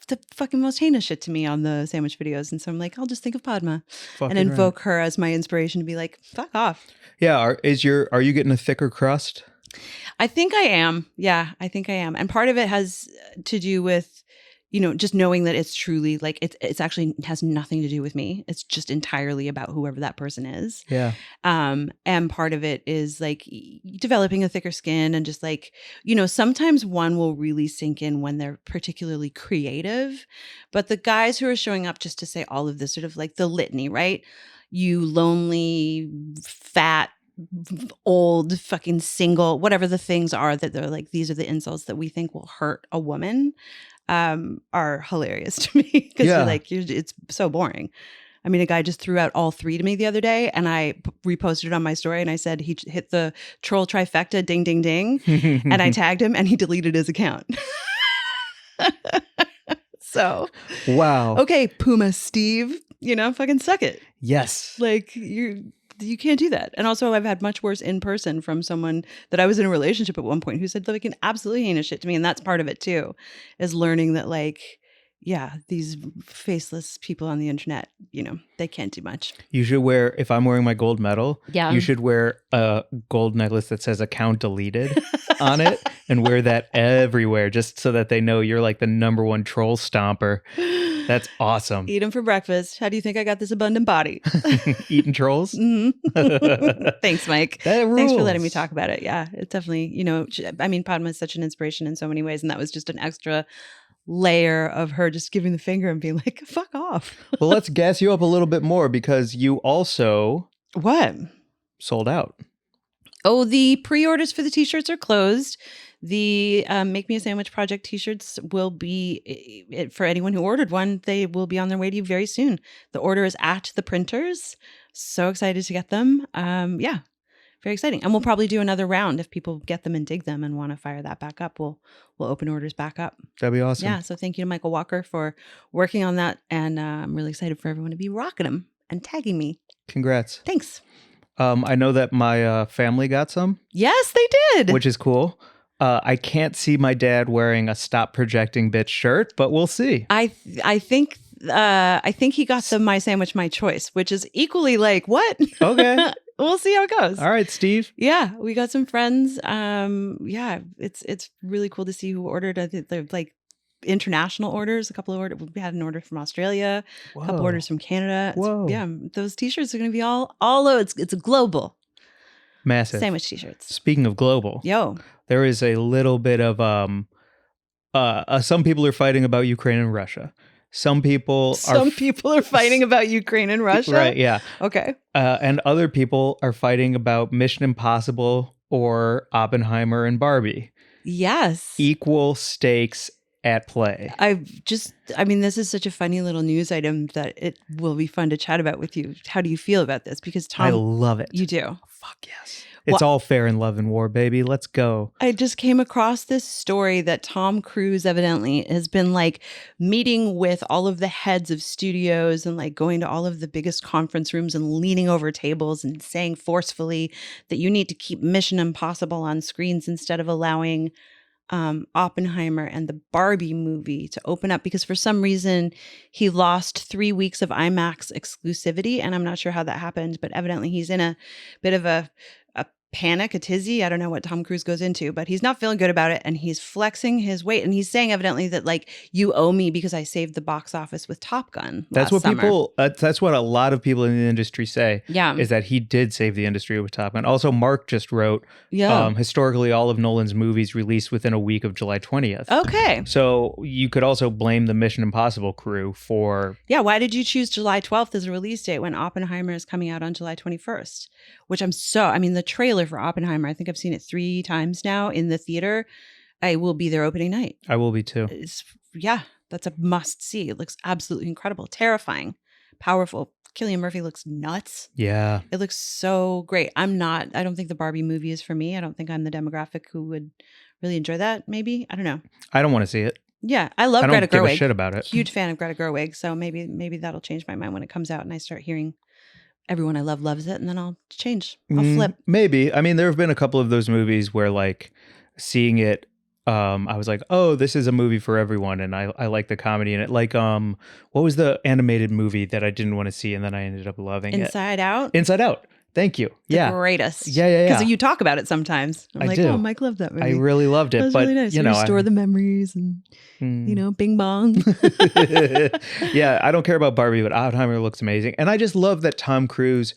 the fucking most heinous shit to me on the sandwich videos. And so I'm like, I'll just think of Padma and invoke her as my inspiration to be like, fuck off. Yeah. Are you getting a thicker crust? I think I am. Yeah, I think I am. And part of it has to do with, just knowing that it's truly like it's actually has nothing to do with me. It's just entirely about whoever that person is. Yeah. And part of it is like developing a thicker skin and just like, sometimes one will really sink in when they're particularly creative. But the guys who are showing up just to say all of this sort of like the litany, right? You lonely, fat, old, fucking single, whatever the things are that they're like, these are the insults that we think will hurt a woman, are hilarious to me because you're like, it's so boring. I mean, a guy just threw out all three to me the other day and I reposted it on my story and I said he hit the troll trifecta, ding, ding, ding. And I tagged him and he deleted his account. So, wow. Okay, Puma Steve, fucking suck it. Yes. Like you can't do that. And also I've had much worse in person from someone that I was in a relationship at one point who said like an absolutely heinous shit to me. And that's part of it too, is learning that like, yeah, these faceless people on the internet, they can't do much. You should wear, if I'm wearing my gold medal, yeah, you should wear a gold necklace that says account deleted on it and wear that everywhere just so that they know you're like the number one troll stomper. That's awesome. Eat them for breakfast. How do you think I got this abundant body? Eating trolls? Mm-hmm. Thanks, Mike. That rules. Thanks for letting me talk about it. Yeah, it's definitely, Padma is such an inspiration in so many ways. And that was just an extra layer of her just giving the finger and being like, fuck off. Well, let's gas you up a little bit more because you also... What? Sold out. Oh, the pre-orders for the t-shirts are closed. The Make Me a Sandwich Project t-shirts will be, for anyone who ordered one, they will be on their way to you very soon. The order is at the printers. So excited to get them. Yeah. very exciting. And we'll probably do another round if people get them and dig them and want to fire that back up. We'll open orders back up. That'd be awesome. Yeah. So thank you to Michael Walker for working on that. And I'm really excited for everyone to be rocking them and tagging me. Congrats. Thanks. I know that my family got some. Yes, they did. Which is cool. I can't see my dad wearing a "Stop Projecting Bitch" shirt, but we'll see. I think he got the "My Sandwich, My Choice," which is equally like, what? Okay. We'll see how it goes. All right, Steve. Yeah, we got some friends. Yeah, it's really cool to see who ordered. I think they're like international orders. A couple of orders. We had an order from Australia. Whoa. A couple orders from Canada. Whoa. Yeah, those T-shirts are going to be all it's a global. Massive. Sandwich T-shirts. Speaking of global. Yo. There is a little bit of some people are fighting about Ukraine and Russia. Some people are fighting about Ukraine and Russia. Right, yeah. Okay. And other people are fighting about Mission Impossible or Oppenheimer and Barbie. Yes. Equal stakes at play. This is such a funny little news item that it will be fun to chat about with you. How do you feel about this? Because Tom, I love it. You do. Fuck yes. It's all fair in love and war, baby. Let's go. I just came across this story that Tom Cruise evidently has been like meeting with all of the heads of studios and like going to all of the biggest conference rooms and leaning over tables and saying forcefully that you need to keep Mission Impossible on screens instead of allowing Oppenheimer and the Barbie movie to open up, because for some reason he lost 3 weeks of IMAX exclusivity, and I'm not sure how that happened, but evidently he's in a bit of a panic, a tizzy. I don't know what Tom Cruise goes into, but he's not feeling good about it, and he's flexing his weight, and he's saying evidently that like, you owe me because I saved the box office with Top Gun. That's what summer. That's what a lot of people in the industry say. Yeah, is that he did save the industry with Top Gun. Also, Mark just wrote, historically, all of Nolan's movies released within a week of July 20th. Okay, so you could also blame the Mission Impossible crew for. Yeah, why did you choose July 12th as a release date when Oppenheimer is coming out on July 21st? Which the trailer for Oppenheimer, I think I've seen it 3 times now in the theater. I will be there opening night. I will be too. That's a must see. It looks absolutely incredible, terrifying, powerful. Cillian Murphy looks nuts. Yeah. It looks so great. I don't think the Barbie movie is for me. I don't think I'm the demographic who would really enjoy that. Maybe. I don't know. I don't want to see it. Yeah. I love Greta Gerwig. I don't give a shit about it. Huge fan of Greta Gerwig. So maybe that'll change my mind when it comes out and I start hearing everyone I love loves it, and then I'll change. I'll flip. Maybe. I mean, there have been a couple of those movies where like seeing it, I was like, oh, this is a movie for everyone. And I like the comedy in it. Like, what was the animated movie that I didn't want to see and then I ended up loving Inside Out? Inside Out. Thank you. The greatest. Yeah. Because you talk about it sometimes. I'm like, oh, Mike loved that movie. I really loved it. That was really nice. You restore the memories and, bing bong. Yeah, I don't care about Barbie, but Oppenheimer looks amazing. And I just love that Tom Cruise...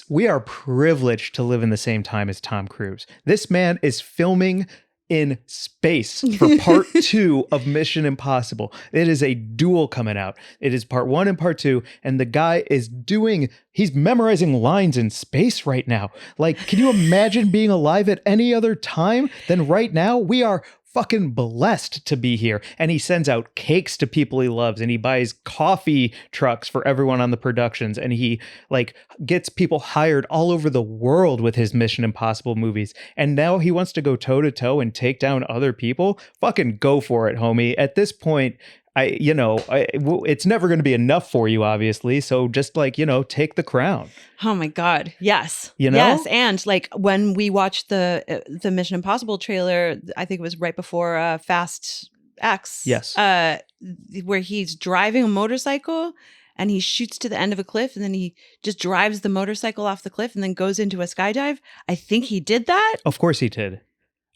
we are privileged to live in the same time as Tom Cruise. This man is filming in space for part 2 of Mission Impossible. It is a duel coming out. It is part 1 and part 2. And the guy he's memorizing lines in space right now. Like, can you imagine being alive at any other time than right now? We are fucking blessed to be here. And he sends out cakes to people he loves, and he buys coffee trucks for everyone on the productions, and he like gets people hired all over the world with his Mission Impossible movies. And now he wants to go toe to toe and take down other people. Fucking go for it, homie. At this point, it's never going to be enough for you, obviously. So just take the crown. Oh my God. Yes. Yes. And like when we watched the Mission Impossible trailer, I think it was right before Fast X. Yes. Where he's driving a motorcycle and he shoots to the end of a cliff and then he just drives the motorcycle off the cliff and then goes into a skydive. I think he did that. Of course he did.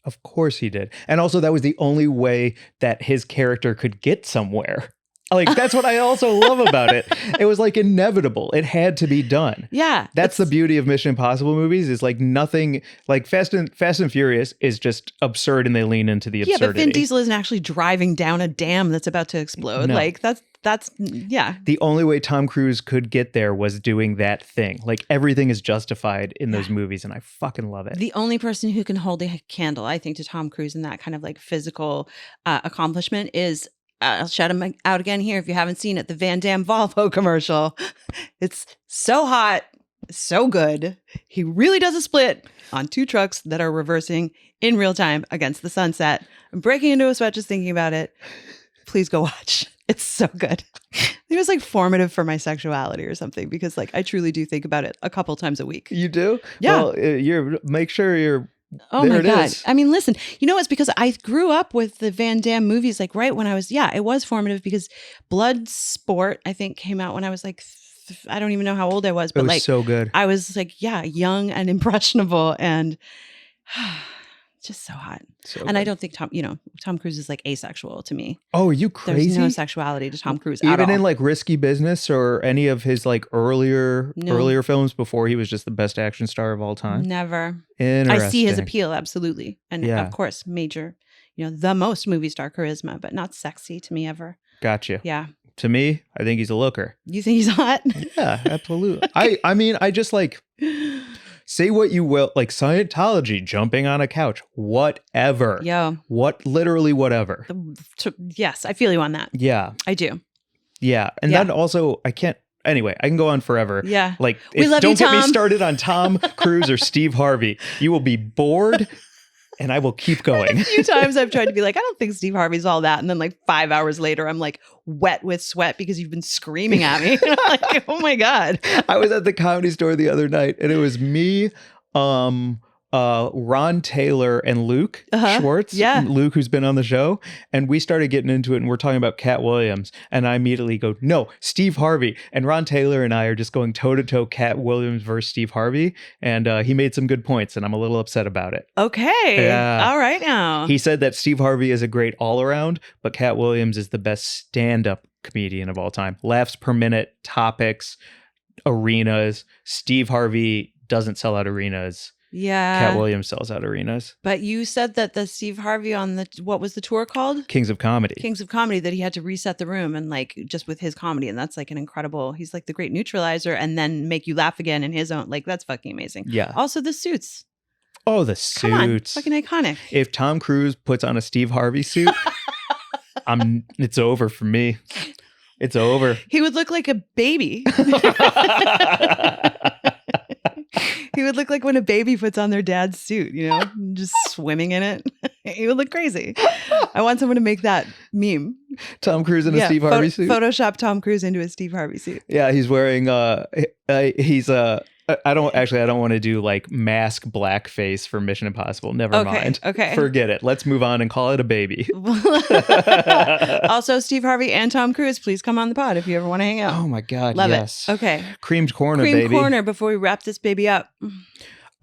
Of course he did. And also that was the only way that his character could get somewhere. Like, that's what I also love about it. It was like inevitable. It had to be done. Yeah. That's the beauty of Mission Impossible movies, is like nothing, like Fast and Furious is just absurd and they lean into the absurdity. Yeah, but Vin Diesel isn't actually driving down a dam that's about to explode. No. Like that's yeah. The only way Tom Cruise could get there was doing that thing. Like everything is justified in those movies, and I fucking love it. The only person who can hold a candle, I think, to Tom Cruise in that kind of like physical accomplishment is, I'll shout him out again here if you haven't seen it, the Van Damme Volvo commercial. It's so hot. so good. He really does a split on 2 trucks that are reversing in real time against the sunset. I'm breaking into a sweat just thinking about it. Please go watch. It's so good. It was like formative for my sexuality or something because like I truly do think about it a couple times a week. You do? Yeah. Well, make sure you're. Oh there my God. is. I mean, listen, it's because I grew up with the Van Damme movies, like right when I was, it was formative because Bloodsport, I think, came out when I was like, I don't even know how old I was, but It was like, so good. I was like, young and and just so hot. So and good. I don't think Tom Cruise is like asexual to me. Oh, are you crazy? There's no sexuality to Tom Cruise Even at all. in like Risky Business or any of his like earlier films before he was just the best action star of all time? Never. Interesting. I see his appeal, absolutely. And Yeah. of course, major, the most movie star charisma, but not sexy to me ever. Gotcha. Yeah. To me, I think he's a looker. You think he's hot? Yeah, absolutely. I mean, I just like, say what you will, like Scientology, jumping on a couch, whatever. Yo. Literally whatever. Yes, I feel you on that. Yeah. I do. Yeah. And then also, I can't, anyway, I can go on forever. Yeah. Like, We love you, don't get me Tom. started on Tom Cruise or Steve Harvey. You will be bored and I will keep going. A few times I've tried to be like, I don't think Steve Harvey's all that. And then like 5 hours later, I'm like wet with sweat because you've been screaming at me. Like, oh my God. I was at the Comedy Store the other night and it was me, Ron Taylor and Luke Schwartz. Yeah. Luke, who's been on the show. And we started getting into it and we're talking about Cat Williams. And I immediately go, no, Steve Harvey. And Ron Taylor and I are just going toe to toe Cat Williams versus Steve Harvey. And he made some good points and I'm a little upset about it. Okay. Yeah. All right now. He said that Steve Harvey is a great all around, but Cat Williams is the best stand up comedian of all time. Laughs per minute, topics, arenas. Steve Harvey doesn't sell out arenas. Yeah. Cat Williams sells out arenas. But you said that the Steve Harvey on what was the tour called? Kings of Comedy. Kings of Comedy, that he had to reset the room and like just with his comedy. And that's like an incredible, he's like the great neutralizer and then make you laugh again in his own, like that's fucking amazing. Yeah. Also the suits. Oh, the Come on, suits. fucking iconic. If Tom Cruise puts on a Steve Harvey suit, it's over for me. It's over. He would look like a baby. He would look like when a baby puts on their dad's suit, just swimming in it. He would look crazy. I want someone to make that meme. Tom Cruise in a Steve Harvey suit. Photoshop Tom Cruise into a Steve Harvey suit. Yeah, he's wearing I don't want to do like mask blackface for Mission Impossible. Never mind. Okay. Forget it. Let's move on and call it a baby. Also, Steve Harvey and Tom Cruise, please come on the pod if you ever want to hang out. Oh my God. Love yes. it. Okay. Creamed corner, Cream baby. corner before we wrap this baby up.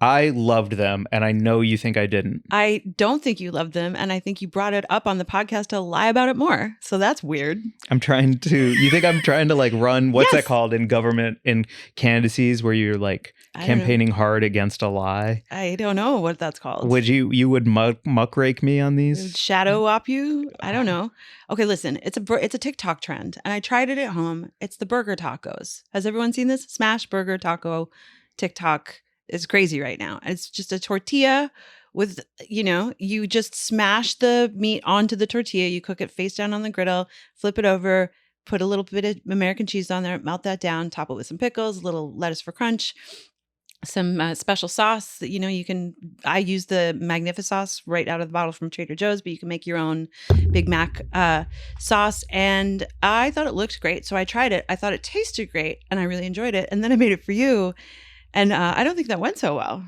I loved them, and I know you think I didn't. I don't think you loved them, and I think you brought it up on the podcast to lie about it more. So that's weird. You think I'm trying to like run, what's Yes. that called in government, in candidacies where you're like campaigning hard against a lie? I don't know what that's called. Would you would muckrake me on these? Shadow op you? I don't know. Okay, listen, it's a TikTok trend, and I tried it at home. It's the burger tacos. Has everyone seen this? Smash burger taco TikTok is crazy right now. It's just a tortilla with, you just smash the meat onto the tortilla. You cook it face down on the griddle, flip it over, put a little bit of American cheese on there, melt that down, top it with some pickles, a little lettuce for crunch, some special sauce that, I use the Magnificauce right out of the bottle from Trader Joe's, but you can make your own Big Mac sauce. And I thought it looked great. So I tried it. I thought it tasted great and I really enjoyed it. And then I made it for you. And I don't think that went so well.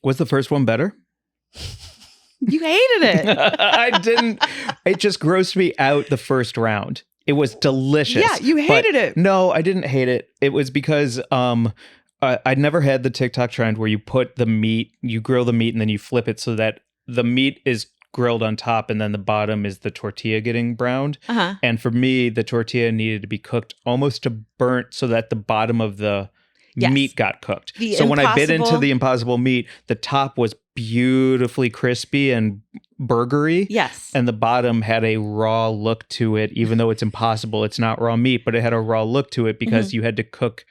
Was the first one better? You hated it. I didn't. It just grossed me out the first round. It was delicious. Yeah, you hated it. No, I didn't hate it. It was because I'd never had the TikTok trend where you put the meat, you grill the meat and then you flip it so that the meat is grilled on top and then the bottom is the tortilla getting browned. Uh-huh. And for me, the tortilla needed to be cooked almost to burnt so that the bottom of the meat got cooked. So when I bit into the Impossible meat, the top was beautifully crispy and burgery. Yes. And the bottom had a raw look to it, even though it's Impossible. It's not raw meat, but it had a raw look to it because you had to cook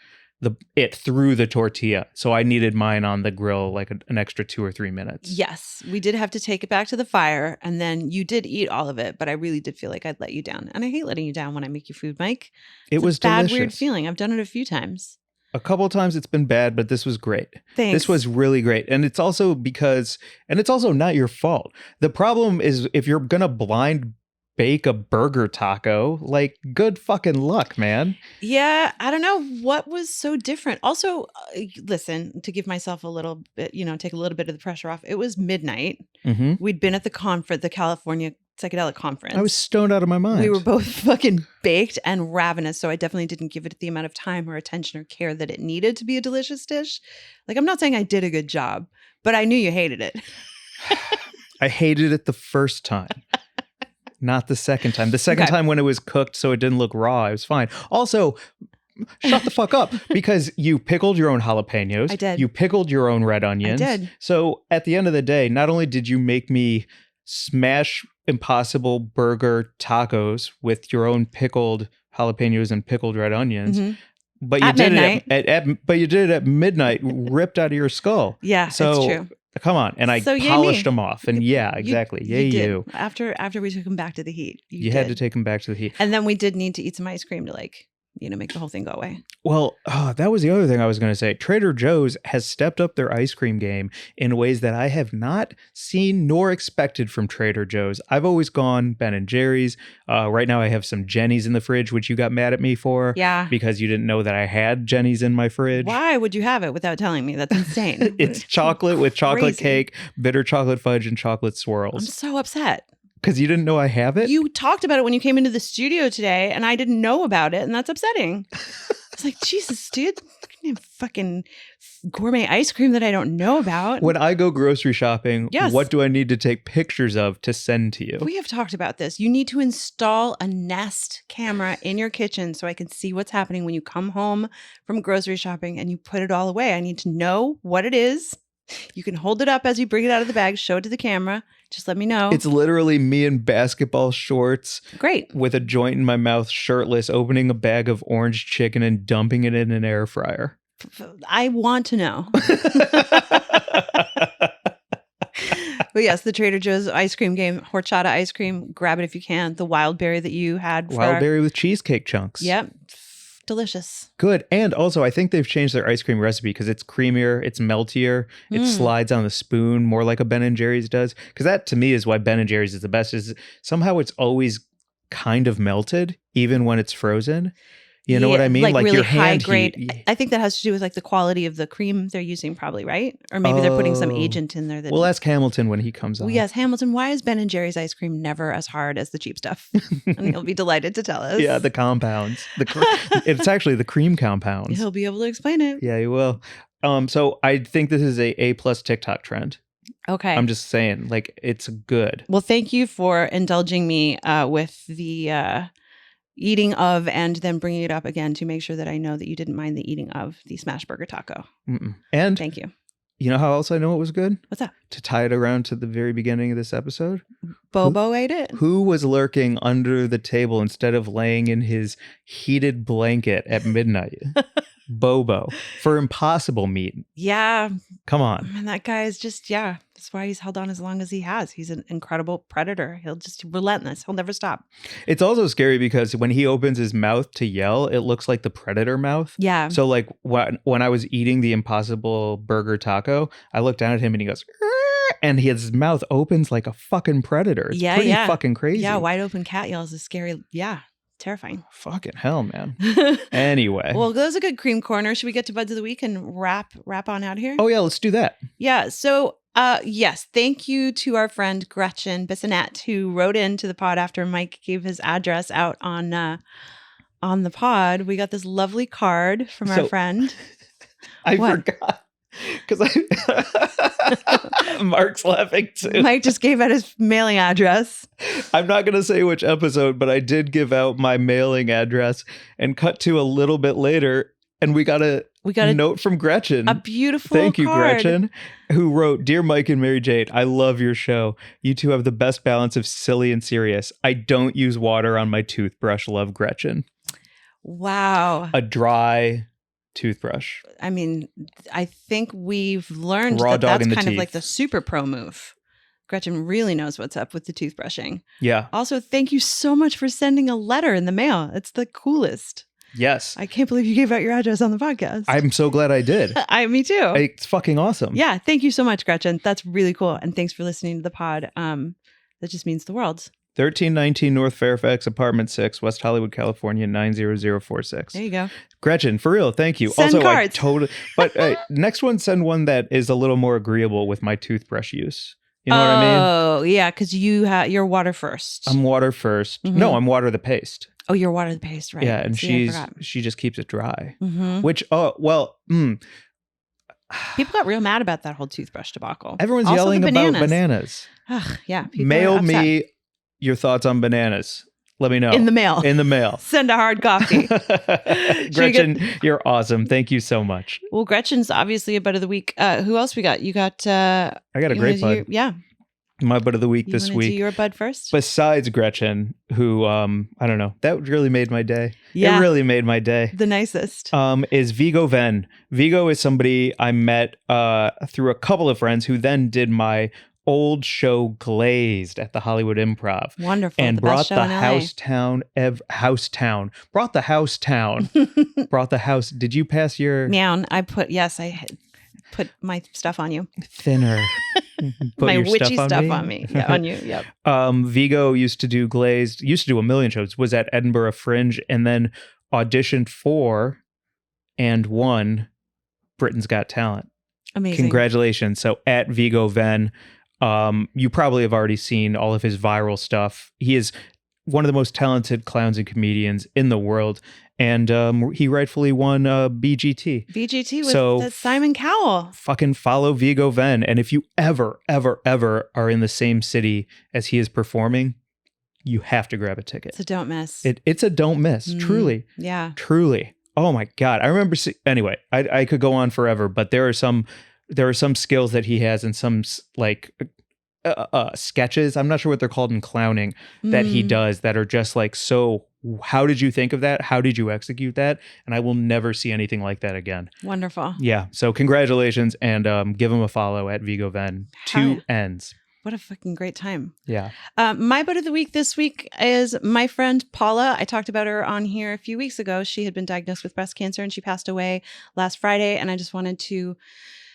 it through the tortilla. So I needed mine on the grill like an extra 2 or 3 minutes. Yes. We did have to take it back to the fire and then you did eat all of it, but I really did feel like I'd let you down. And I hate letting you down when I make you food, Mike. It was a bad, delicious. weird feeling. I've done it a few times. A couple of times it's been bad, but this was great. Thanks. This was really great. And it's also it's also not your fault. The problem is if you're going to blind bake a burger taco, like, good fucking luck, man. Yeah, I don't know what was so different. Also, listen, to give myself a little bit, take a little bit of the pressure off. It was midnight. Mm-hmm. We'd been at the conference, the California Psychedelic Conference. I was stoned out of my mind. We were both fucking baked and ravenous, so I definitely didn't give it the amount of time or attention or care that it needed to be a delicious dish. Like, I'm not saying I did a good job, but I knew you hated it. I hated it the first time. Not the second time. The second time when it was cooked so it didn't look raw, it was fine. Also, shut the fuck up, because you pickled your own jalapenos. I did. You pickled your own red onions. I did. So at the end of the day, not only did you make me smash Impossible Burger tacos with your own pickled jalapenos and pickled red onions, but you did it at midnight, ripped out of your skull. Yeah, so, it's true. Come on. And I polished them off. And yeah, exactly. You. After we took them back to the heat. You had to take them back to the heat. And then we did need to eat some ice cream to make the whole thing go away. Well, that was the other thing I was going to say. Trader Joe's has stepped up their ice cream game in ways that I have not seen nor expected from Trader Joe's. I've always gone Ben & Jerry's. Right now I have some Jenny's in the fridge, which you got mad at me for. Yeah. Because you didn't know that I had Jenny's in my fridge. Why would you have it without telling me? That's insane. It's chocolate with chocolate cake, bitter chocolate fudge, and chocolate swirls. I'm so upset. Because you didn't know I have it? You talked about it when you came into the studio today, and I didn't know about it, and that's upsetting. It's like, Jesus, dude, fucking gourmet ice cream that I don't know about. When I go grocery shopping, what do I need to take pictures of to send to you? We have talked about this. You need to install a Nest camera in your kitchen so I can see what's happening when you come home from grocery shopping and you put it all away. I need to know what it is. You can hold it up as you bring it out of the bag, show it to the camera. Just let me know. It's literally me in basketball shorts. Great. With a joint in my mouth, shirtless, opening a bag of orange chicken and dumping it in an air fryer. I want to know. But yes, the Trader Joe's ice cream game, horchata ice cream, grab it if you can. The wild berry that you had. Wild berry with cheesecake chunks. Yep. Delicious. Good. And also, I think they've changed their ice cream recipe because it's creamier, it's meltier, it slides on the spoon more like a Ben & Jerry's does. Because that, to me, is why Ben & Jerry's is the best, is somehow it's always kind of melted, even when it's frozen. You know what I mean? Like really your high hand grade. heat. I think that has to do with the quality of the cream they're using, probably, right? Or maybe they're putting some agent in there. We'll ask Hamilton when he comes on. Well, yes, Hamilton, why is Ben & Jerry's ice cream never as hard as the cheap stuff? And he'll be delighted to tell us. Yeah, the compounds. It's actually the cream compounds. He'll be able to explain it. Yeah, he will. So I think this is a plus TikTok trend. Okay. I'm just saying, it's good. Well, thank you for indulging me with the eating of and then bringing it up again to make sure that I know that you didn't mind the eating of the smash burger taco. And thank you. You know how else I know it was good? What's that? To tie it around to the very beginning of this episode. Bobo ate it? Who was lurking under the table instead of laying in his heated blanket at midnight? Bobo. For impossible meat. Yeah. Come on. And that guy is just, that's why he's held on as long as he has. He's an incredible predator. He'll just relentless. He'll never stop. It's also scary because when he opens his mouth to yell, it looks like the predator mouth. Yeah. So when I was eating the Impossible Burger taco, I looked down at him and he goes, and his mouth opens like a fucking predator. It's pretty fucking crazy. Yeah, wide open cat yells is scary. Yeah. Terrifying. Fucking hell, man. Anyway. Well, that was a good cream corner. Should we get to Buds of the Week and wrap on out here? Oh, yeah, let's do that. Yeah. So, yes, thank you to our friend Gretchen Bissonette, who wrote into the pod after Mike gave his address out on the pod. We got this lovely card from our friend. I forgot. Because Mark's laughing too. Mike just gave out his mailing address. I'm not going to say which episode, but I did give out my mailing address and cut to a little bit later. And we got a note from Gretchen. A beautiful Thank you, card. Gretchen, who wrote, "Dear Mike and Mary Jade, I love your show. You two have the best balance of silly and serious. I don't use water on my toothbrush. Love, Gretchen." Wow. A dry toothbrush. I mean, I think we've learned Raw that dog that's in the kind teeth. of like the super pro move. Gretchen really knows what's up with the toothbrushing. Yeah. Also, thank you so much for sending a letter in the mail. It's the coolest. Yes. I can't believe you gave out your address on the podcast. I'm so glad I did. Me too. It's fucking awesome. Yeah. Thank you so much, Gretchen. That's really cool. And thanks for listening to the pod. That just means the world. 1319 North Fairfax, apartment 6, West Hollywood, California, 90046. There you go. Gretchen, for real, thank you. Send also, cards. But next one, send one that is a little more agreeable with my toothbrush use. You know what I mean? Oh, yeah, because you're water first. I'm water first. Mm-hmm. No, I'm water the paste. Oh, you're water the paste, right? Yeah, and she just keeps it dry. Mm-hmm. Which, people got real mad about that whole toothbrush debacle. Everyone's also yelling about bananas. Ugh, yeah. Mail me your thoughts on bananas. Let me know. In the mail. In the mail. Send a hard copy. Gretchen, you're awesome. Thank you so much. Well, Gretchen's obviously a bud of the week. Who else we got? You got... I got a great bud. Yeah. My bud of the week this week. Do your bud first? Besides Gretchen, who, I don't know, that really made my day. Yeah. It really made my day. The nicest. Is Viggo Venn. Viggo is somebody I met through a couple of friends who then did my old show Glazed at the Hollywood Improv. Wonderful. And brought the house town. Brought the house town. Brought the house. Did you pass your... Meow. I put put my stuff on you. Thinner. Put my your witchy stuff on me. on me. Yeah, on you. Yep. Viggo used to do Glazed, used to do a million shows, was at Edinburgh Fringe, and then auditioned for and won Britain's Got Talent. Amazing. Congratulations. So at Viggo Venn, you probably have already seen all of his viral stuff. He is one of the most talented clowns and comedians in the world. And he rightfully won BGT. BGT with Simon Cowell. Fucking follow Viggo Venn. And if you ever are in the same city as he is performing, you have to grab a ticket. It's a don't miss. It's a don't miss. Truly. Yeah. Truly. Oh my God. I remember, anyway, I could go on forever, but there are some skills that he has and some like sketches. I'm not sure what they're called in clowning that he does that are just like, so how did you think of that? How did you execute that? And I will never see anything like that again. Wonderful. Yeah. So congratulations and give him a follow at Viggo Venn. 2 N's. What a fucking great time. Yeah. My bud of the week this week is my friend Paula. I talked about her on here a few weeks ago. She had been diagnosed with breast cancer and she passed away last Friday. And I just wanted to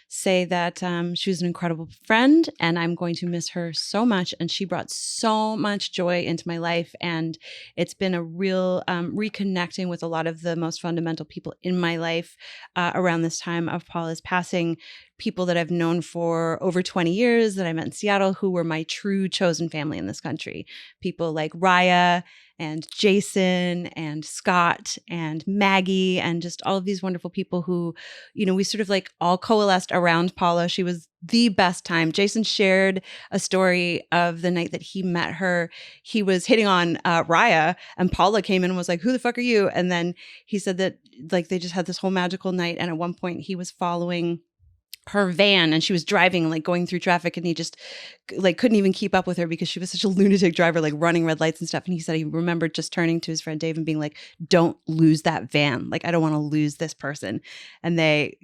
say that she was an incredible friend and I'm going to miss her so much. And she brought so much joy into my life. And it's been a real reconnecting with a lot of the most fundamental people in my life around this time of Paula's passing. People that I've known for over 20 years that I met in Seattle who were my true chosen family in this country. People like Raya and Jason and Scott and Maggie and just all of these wonderful people who, we sort of like all coalesced around Paula. She was the best time. Jason shared a story of the night that he met her. He was hitting on Raya and Paula came in and was like, who the fuck are you? And then he said that like they just had this whole magical night. And at one point he was following her van and she was driving, like going through traffic and he just like couldn't even keep up with her because she was such a lunatic driver, like running red lights and stuff. And he said he remembered just turning to his friend Dave and being like, don't lose that van. Like, I don't want to lose this person. And they,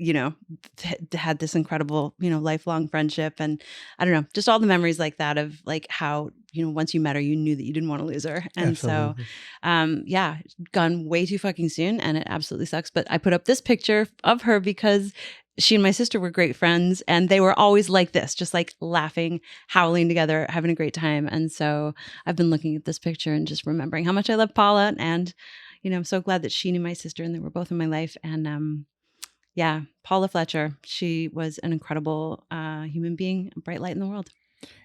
had this incredible, lifelong friendship. And I don't know, just all the memories like that of like how, once you met her, you knew that you didn't want to lose her. And Absolutely. So, gone way too fucking soon. And it absolutely sucks. But I put up this picture of her because she and my sister were great friends and they were always like this, just like laughing, howling together, having a great time. And so I've been looking at this picture and just remembering how much I love Paula. And, I'm so glad that she knew my sister and they were both in my life. And Paula Fletcher, she was an incredible human being, a bright light in the world.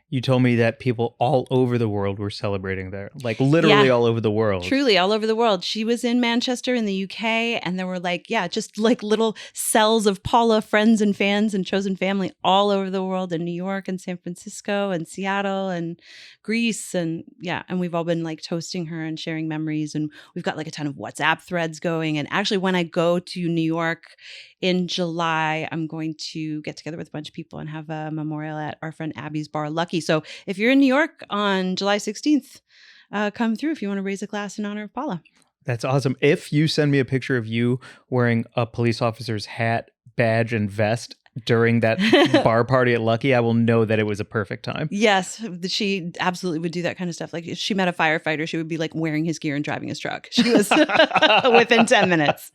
You told me that people all over the world were celebrating there, like literally all over the world. Truly all over the world. She was in Manchester in the UK and there were just like little cells of Paula friends and fans and chosen family all over the world in New York and San Francisco and Seattle and Greece. And we've all been like toasting her and sharing memories. And we've got like a ton of WhatsApp threads going. And actually when I go to New York in July, I'm going to get together with a bunch of people and have a memorial at our friend Abby's Bar Lucky. So if you're in New York on July 16th, come through if you want to raise a glass in honor of Paula. That's awesome. If you send me a picture of you wearing a police officer's hat, badge, and vest during that bar party at Lucky, I will know that it was a perfect time. Yes, she absolutely would do that kind of stuff. Like if she met a firefighter, she would be like wearing his gear and driving his truck. She was within 10 minutes.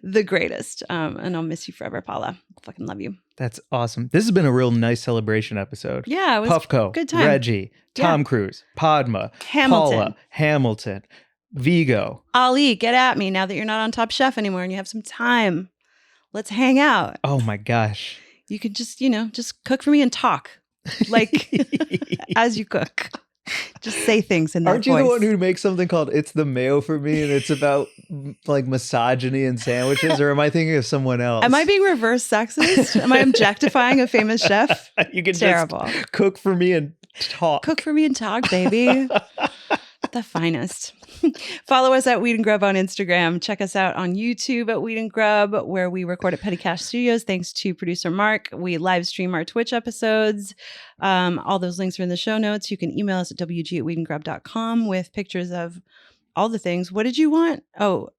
The greatest. And I'll miss you forever, Paula. Fucking love you. That's awesome. This has been a real nice celebration episode. Yeah, it was Puffco, good time. Reggie, Tom Cruise, Padma, Hamilton. Paula, Hamilton, Viggo. Ali, get at me now that you're not on Top Chef anymore and you have some time. Let's hang out. Oh my gosh. You could just, just cook for me and talk. Like as you cook. Just say things in that Aren't you voice. the one who makes something called It's the Mayo for Me and it's about like misogyny and sandwiches? Or am I thinking of someone else? Am I being reverse sexist? Am I objectifying a famous chef? You can Terrible. just cook for me and talk. Cook for me and talk, baby. The finest. Follow us at Weed and Grub on Instagram. Check us out on YouTube at Weed and Grub, where we record at Petty Cash Studios. Thanks to producer Mark. We live stream our Twitch episodes. All those links are in the show notes. You can email us at wg@weedandgrub.com with pictures of all the things. What did you want? Oh,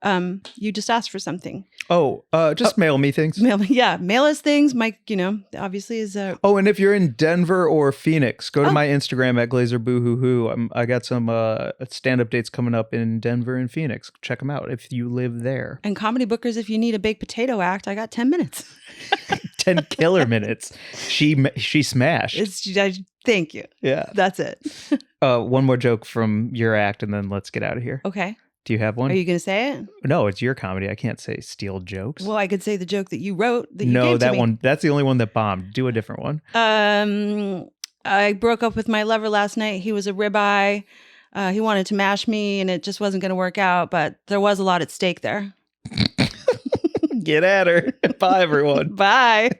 you just asked for something. Oh, just mail me things. Mail us things. Mike, obviously is Oh, and if you're in Denver or Phoenix, go to my Instagram at GlazerBooHooHoo. I got some stand-up dates coming up in Denver and Phoenix. Check them out if you live there. And comedy bookers, if you need a baked potato act, I got 10 minutes. 10 killer minutes. She smashed. Thank you. Yeah. That's it. One more joke from your act and then let's get out of here. Okay. Do you have one? Are you going to say it? No, it's your comedy. I can't say steal jokes. Well, I could say the joke that you wrote that you No, gave to that me. one. That's the only one that bombed. Do a different one. I broke up with my lover last night. He was a ribeye. He wanted to mash me and it just wasn't going to work out, but there was a lot at stake there. Get at her. Bye, everyone. Bye.